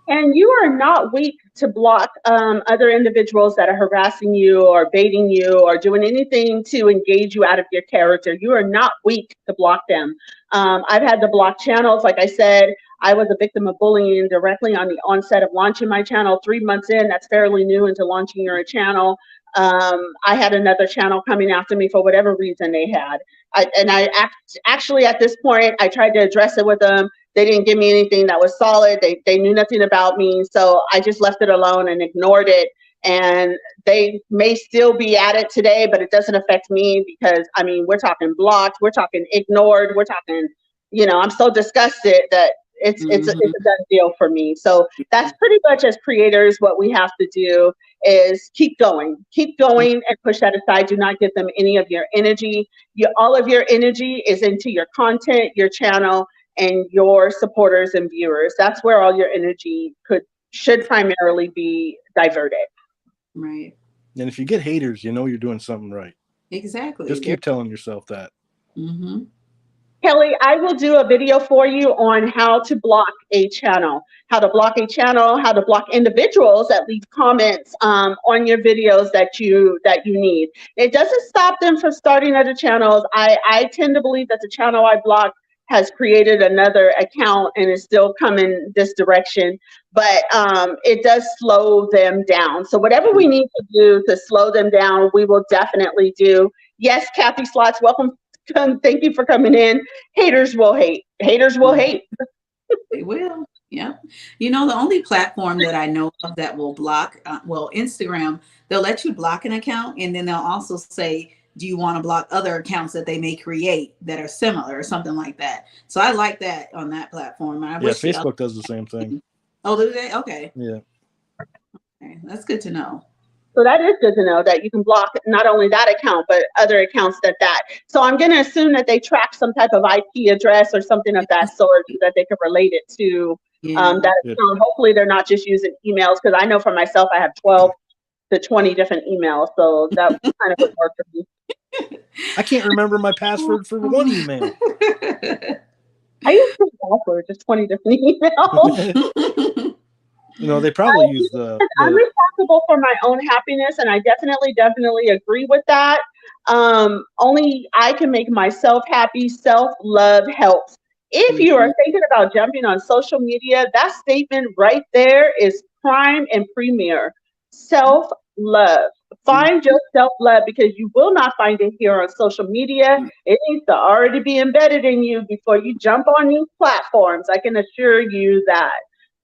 A: And you are not weak to block other individuals that are harassing you or baiting you or doing anything to engage you out of your character. You are not weak to block them. I've had to block channels. Like I said, I was a victim of bullying directly on the onset of launching my channel. 3 months in, that's fairly new into launching your channel. I had another channel coming after me for whatever reason they had. Actually, at this point, I tried to address it with them. They didn't give me anything that was solid. They knew nothing about me. So I just left it alone and ignored it. And they may still be at it today, but it doesn't affect me because, I mean, we're talking blocked, we're talking ignored, we're talking, you know, I'm so disgusted that it's a done deal for me. So that's pretty much, as creators, what we have to do is keep going and push that aside. Do not give them any of your energy. All of your energy is into your content, your channel, and your supporters and viewers. That's where all your energy should primarily be diverted.
B: Right.
C: And if you get haters, you know you're doing something right.
B: Exactly.
C: Just keep telling yourself that.
B: Mm-hmm.
A: Kelly, I will do a video for you on how to block a channel, how to block individuals that leave comments on your videos that you need. It doesn't stop them from starting other channels. I tend to believe that the channel I blocked has created another account and is still coming this direction, but it does slow them down. So whatever we need to do to slow them down, we will definitely do. Yes, Kathy Slots, welcome. Thank you for coming in. Haters will hate. Haters will hate.
B: They will. Yeah. You know, the only platform that I know of that will block, Instagram, they'll let you block an account and then they'll also say, do you want to block other accounts that they may create that are similar or something like that? So I like that on that platform.
C: Facebook does the same thing.
B: Oh, do they? Okay.
C: Yeah.
B: Okay. That's good to know.
A: So that is good to know that you can block not only that account, but other accounts that. So I'm going to assume that they track some type of IP address or something of that sort so that they can relate it to that account. Hopefully they're not just using emails, because I know for myself, I have 12 to 20 different emails. So that kind of would work for me.
C: I can't remember my password for one email.
A: I use the password, just 20 different emails.
C: You know, they probably use the...
A: I'm responsible for my own happiness, and I definitely agree with that. Only I can make myself happy. Self-love helps. If you are thinking about jumping on social media, that statement right there is prime and premier. Self-love. Find your self-love, because you will not find it here on social media. It needs to already be embedded in you before you jump on these platforms. I can assure you that.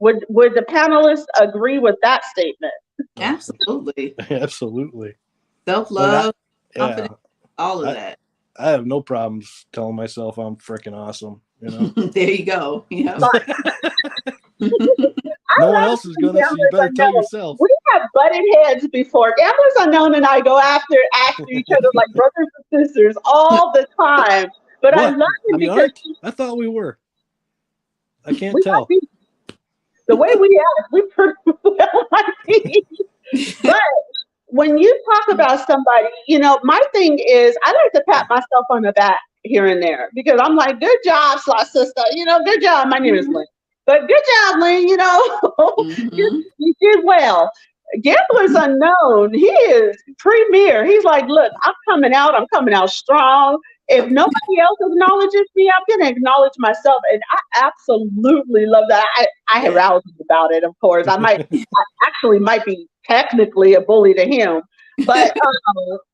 A: Would the panelists agree with that statement?
B: Absolutely.
C: Absolutely.
B: Self-love, confidence, all of that.
C: I have no problems telling myself I'm freaking awesome. You know.
B: There you go. Yeah.
C: No one else is gonna, so you better tell yourself.
A: We have butted heads before. Gamblers Unknown and I go after each other like brothers and sisters all the time. But I love it because
C: I thought we were. I can't tell.
A: The way we act, we pretty well might be. But when you talk about somebody, you know, my thing is I like to pat myself on the back here and there, because I'm like, good job, Slot Sister. You know, good job. My name is Lynn. But good job, Lynn. You know, you did well. Gamblers Unknown, he is premier. He's like, look, I'm coming out strong. If nobody else acknowledges me, I'm going to acknowledge myself. And I absolutely love that. I arouse him about it, of course. I actually might be technically a bully to him. But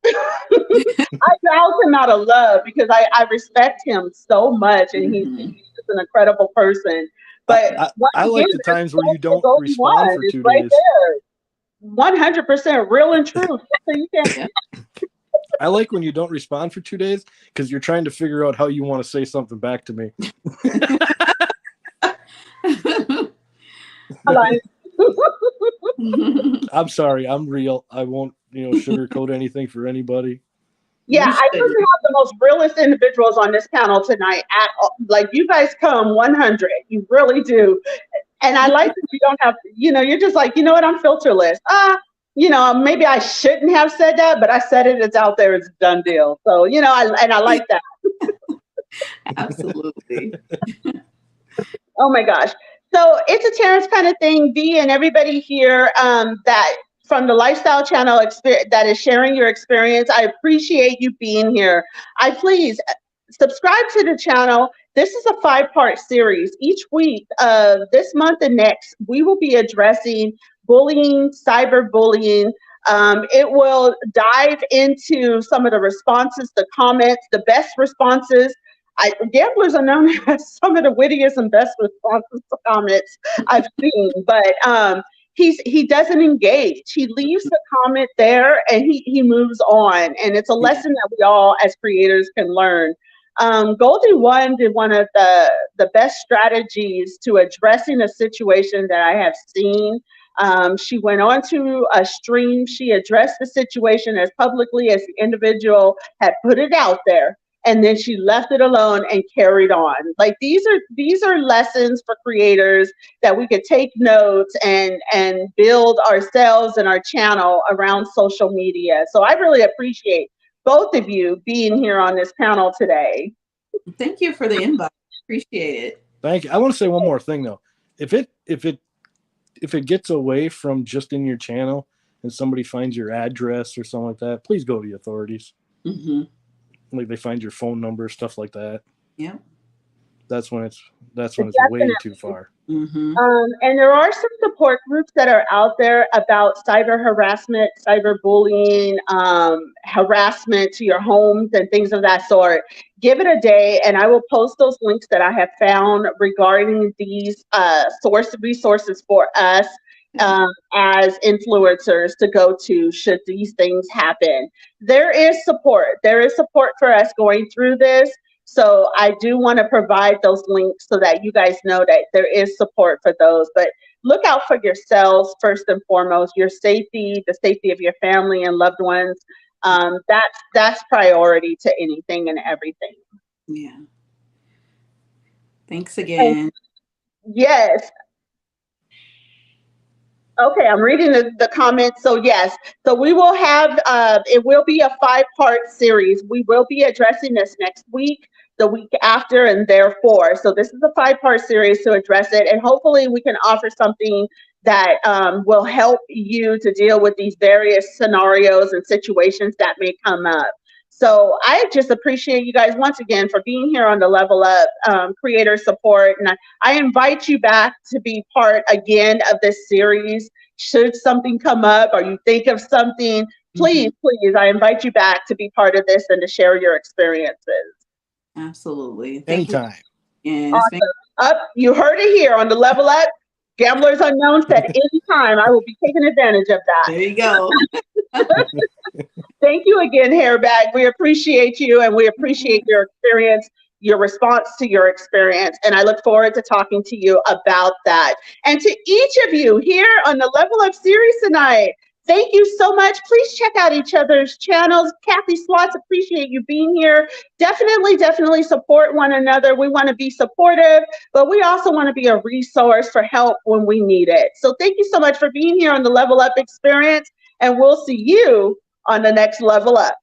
A: I arouse him out of love because I respect him so much. And he's just an incredible person. But
C: I like the times where you don't respond for 2 days.
A: 100% real and true. So you can't.
C: I like when you don't respond for 2 days, because you're trying to figure out how you want to say something back to me. I'm sorry. I'm real. I won't, sugarcoat anything for anybody.
A: Yeah, I usually have the most realist individuals on this panel tonight. Like, you guys come 100. You really do. And I like that you don't have, you're just like, you know what, I'm filterless. Maybe I shouldn't have said that, but I said it, it's out there, it's a done deal. So, I like that.
B: Absolutely.
A: Oh my gosh. So it's a Terrence kind of thing. V and everybody here that from the Lifestyle Channel that is sharing your experience. I appreciate you being here. I please subscribe to the channel. This is a 5-part series. Each week, this month and next, we will be addressing bullying, cyberbullying. It will dive into some of the responses, the comments, the best responses. Gamblers are known as some of the wittiest and best responses to comments I've seen, but he doesn't engage. He leaves the comment there and he moves on. And it's a lesson that we all as creators can learn. Goldie One did one of the best strategies to addressing a situation that I have seen. She went on to a stream. She addressed the situation as publicly as the individual had put it out there. And then she left it alone and carried on. Like these are lessons for creators that we could take notes and build ourselves and our channel around social media. So I really appreciate both of you being here on this panel today.
B: Thank you for the invite. Appreciate it.
C: Thank you. I want to say one more thing though. If it gets away from just in your channel and somebody finds your address or something like that, please go to the authorities.
B: Mm-hmm.
C: Like they find your phone number, stuff like that.
B: Yeah.
C: That's when it's way too far.
B: Mm-hmm.
A: And there are some support groups that are out there about cyber harassment, cyberbullying, harassment to your homes and things of that sort. Give it a day, and I will post those links that I have found regarding these resources for us as influencers to go to should these things happen. There is support. There is support for us going through this. So I do want to provide those links so that you guys know that there is support for those. But look out for yourselves first and foremost, your safety, the safety of your family and loved ones. That's priority to anything and everything.
B: Yeah. Thanks again.
A: Yes. Okay, I'm reading the comments. So yes, so we will have, it will be a 5-part series. We will be addressing this next week, the week after, and therefore. So this is a 5-part series to address it. And hopefully we can offer something that will help you to deal with these various scenarios and situations that may come up. So I just appreciate you guys once again for being here on the Level Up Creator Support. And I invite you back to be part again of this series. Should something come up or you think of something, please, please, I invite you back to be part of this and to share your experiences.
B: Absolutely.
C: Anytime.
B: And
A: awesome. You heard it here on the Level Up. Gamblers Unknown said anytime. I will be taking advantage of that.
B: There you go.
A: Thank you again, Hairbag. We appreciate you and we appreciate your experience, your response to your experience. And I look forward to talking to you about that. And to each of you here on the Level Up series tonight, thank you so much. Please check out each other's channels. Kathy Slots, appreciate you being here. Definitely support one another. We want to be supportive, but we also want to be a resource for help when we need it. So thank you so much for being here on the Level Up experience, and we'll see you on the next Level Up.